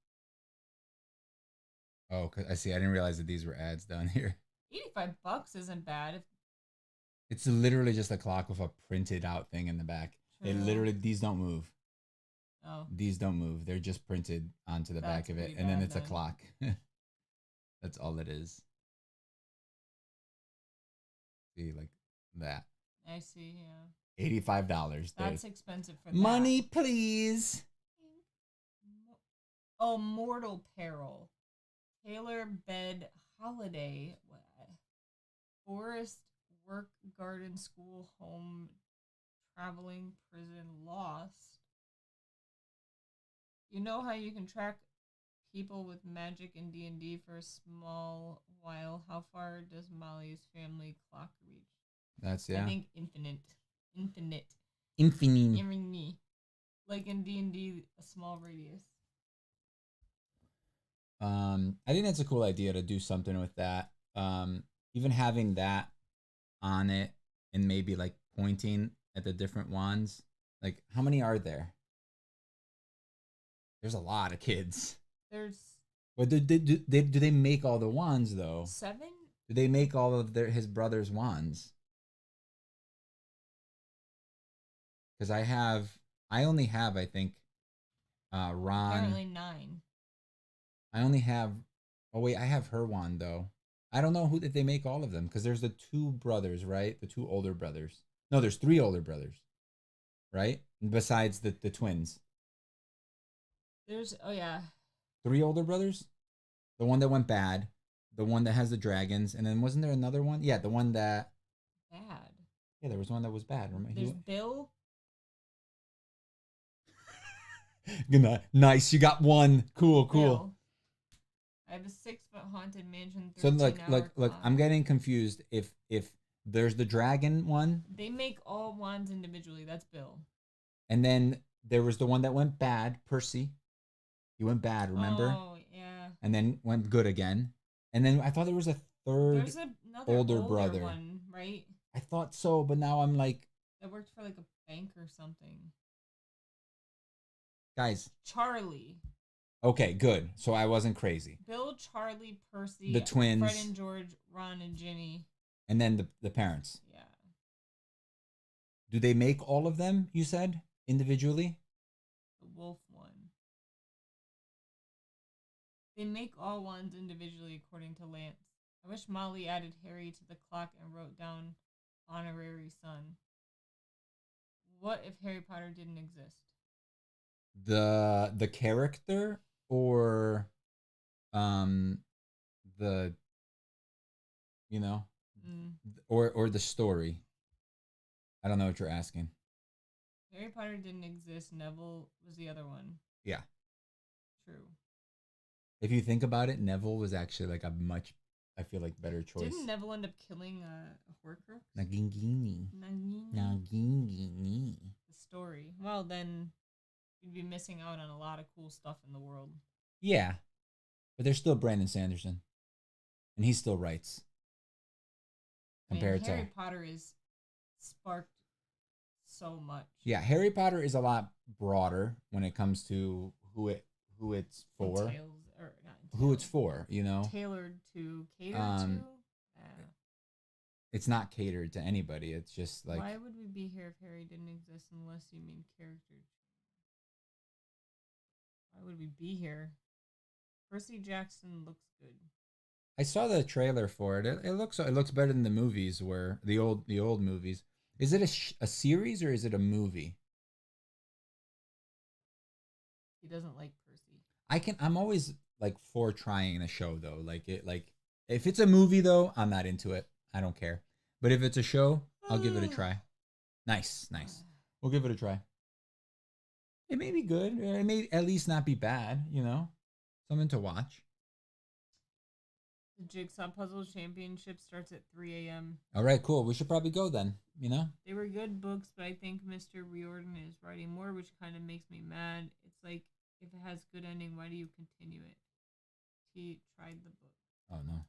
Speaker 1: Oh, cause I see. I didn't realize that these were ads down here.
Speaker 2: $85 isn't bad.
Speaker 1: It's literally just a clock with a printed out thing in the back. True. It literally, these don't move.
Speaker 2: Oh.
Speaker 1: These don't move. They're just printed onto the back of it. And then it's a clock. That's all it is. See, like that.
Speaker 2: I see, yeah.
Speaker 1: $85.
Speaker 2: That's expensive for that.
Speaker 1: Money, please.
Speaker 2: Oh, Mortal Peril. Taylor Bed Holiday. What? Forest, work, garden, school, home, traveling, prison, lost. You know how you can track people with magic in D&D for a small while? How far does Molly's family clock reach?
Speaker 1: That's, yeah.
Speaker 2: I think infinite. Like in D&D, a small radius.
Speaker 1: I think that's a cool idea to do something with that. Even having that on it and maybe like pointing at the different wands. Like, how many are there? There's a lot of kids. But do they make all the wands though?
Speaker 2: 7?
Speaker 1: Do they make all of his brother's wands? Because I only have, I think, Ron.
Speaker 2: Apparently 9.
Speaker 1: I only have. Oh wait, I have her wand though. I don't know if they make all of them because there's the 2 brothers, right? The 2 older brothers. No, there's 3 older brothers, right? Besides the twins.
Speaker 2: There's
Speaker 1: 3 older brothers. The one that went bad, the one that has the dragons, and then wasn't there another one? Yeah, the one that
Speaker 2: bad.
Speaker 1: Yeah, there was one that was bad. Remember?
Speaker 2: There's Bill.
Speaker 1: Nice, you got one. Cool.
Speaker 2: Bill. I have a 6-foot haunted mansion.
Speaker 1: So look. I'm getting confused. If there's the dragon one,
Speaker 2: they make all wands individually. That's Bill.
Speaker 1: And then there was the one that went bad, Percy. He went bad, remember?
Speaker 2: Oh yeah.
Speaker 1: And then went good again. And then I thought there was a third.
Speaker 2: There's another older brother one, right?
Speaker 1: I thought so, but now I'm like.
Speaker 2: That worked for like a bank or something.
Speaker 1: Guys.
Speaker 2: Charlie.
Speaker 1: Okay, good. So I wasn't crazy.
Speaker 2: Bill, Charlie, Percy,
Speaker 1: the twins,
Speaker 2: Fred and George, Ron and Ginny.
Speaker 1: And then the parents.
Speaker 2: Yeah.
Speaker 1: Do they make all of them, you said, individually?
Speaker 2: The wolf one. They make all ones individually according to Lance. I wish Molly added Harry to the clock and wrote down honorary son. What if Harry Potter didn't exist?
Speaker 1: The character or the you know or the story. I don't know what you're asking.
Speaker 2: Harry Potter didn't exist. Neville was the other one.
Speaker 1: Yeah.
Speaker 2: True.
Speaker 1: If you think about it, Neville was actually like a much, I feel like, better choice.
Speaker 2: Didn't Neville end up killing a Horcrux?
Speaker 1: Nagini. Nagini.
Speaker 2: The story. Well, then you'd be missing out on a lot of cool stuff in the world.
Speaker 1: Yeah. But there's still Brandon Sanderson. And he still writes.
Speaker 2: Compared to Harry Potter is sparked so much.
Speaker 1: Yeah, Harry Potter is a lot broader when it comes to who it's for. Who it's for, you know?
Speaker 2: Tailored to cater to.
Speaker 1: It's not catered to anybody. It's just like.
Speaker 2: Why would we be here if Harry didn't exist unless you mean character? Why would we be here? Percy Jackson looks good.
Speaker 1: I saw the trailer for it. It looks better than the movies were the old movies. Is it a series or is it a movie?
Speaker 2: He doesn't like Percy.
Speaker 1: I'm always like for trying a show though. Like if it's a movie though, I'm not into it. I don't care. But if it's a show, I'll give it a try. Nice. We'll give it a try. It may be good. It may at least not be bad, you know? Something to watch.
Speaker 2: The Jigsaw Puzzle Championship starts at 3 a.m.
Speaker 1: All right, cool. We should probably go then, you know?
Speaker 2: They were good books, but I think Mr. Riordan is writing more, which kind of makes me mad. It's like, if it has good ending, why do you continue it? He tried the book.
Speaker 1: Oh, no.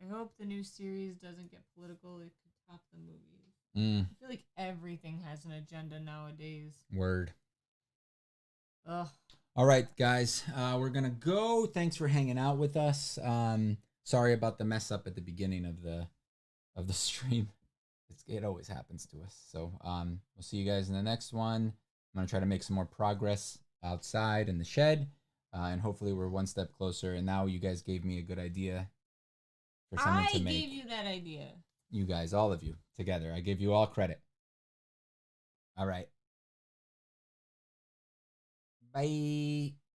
Speaker 2: I hope the new series doesn't get political. It could top the movies. I feel like everything has an agenda nowadays.
Speaker 1: Word.
Speaker 2: Ugh.
Speaker 1: All right, guys, we're gonna go. Thanks for hanging out with us. Sorry about the mess up at the beginning of the stream. It always happens to us. So we'll see you guys in the next one. I'm gonna try to make some more progress outside in the shed, and hopefully we're one step closer. And now you guys gave me a good idea for something to make.
Speaker 2: I gave you that idea.
Speaker 1: You guys, all of you together. I give you all credit. All right. Bye.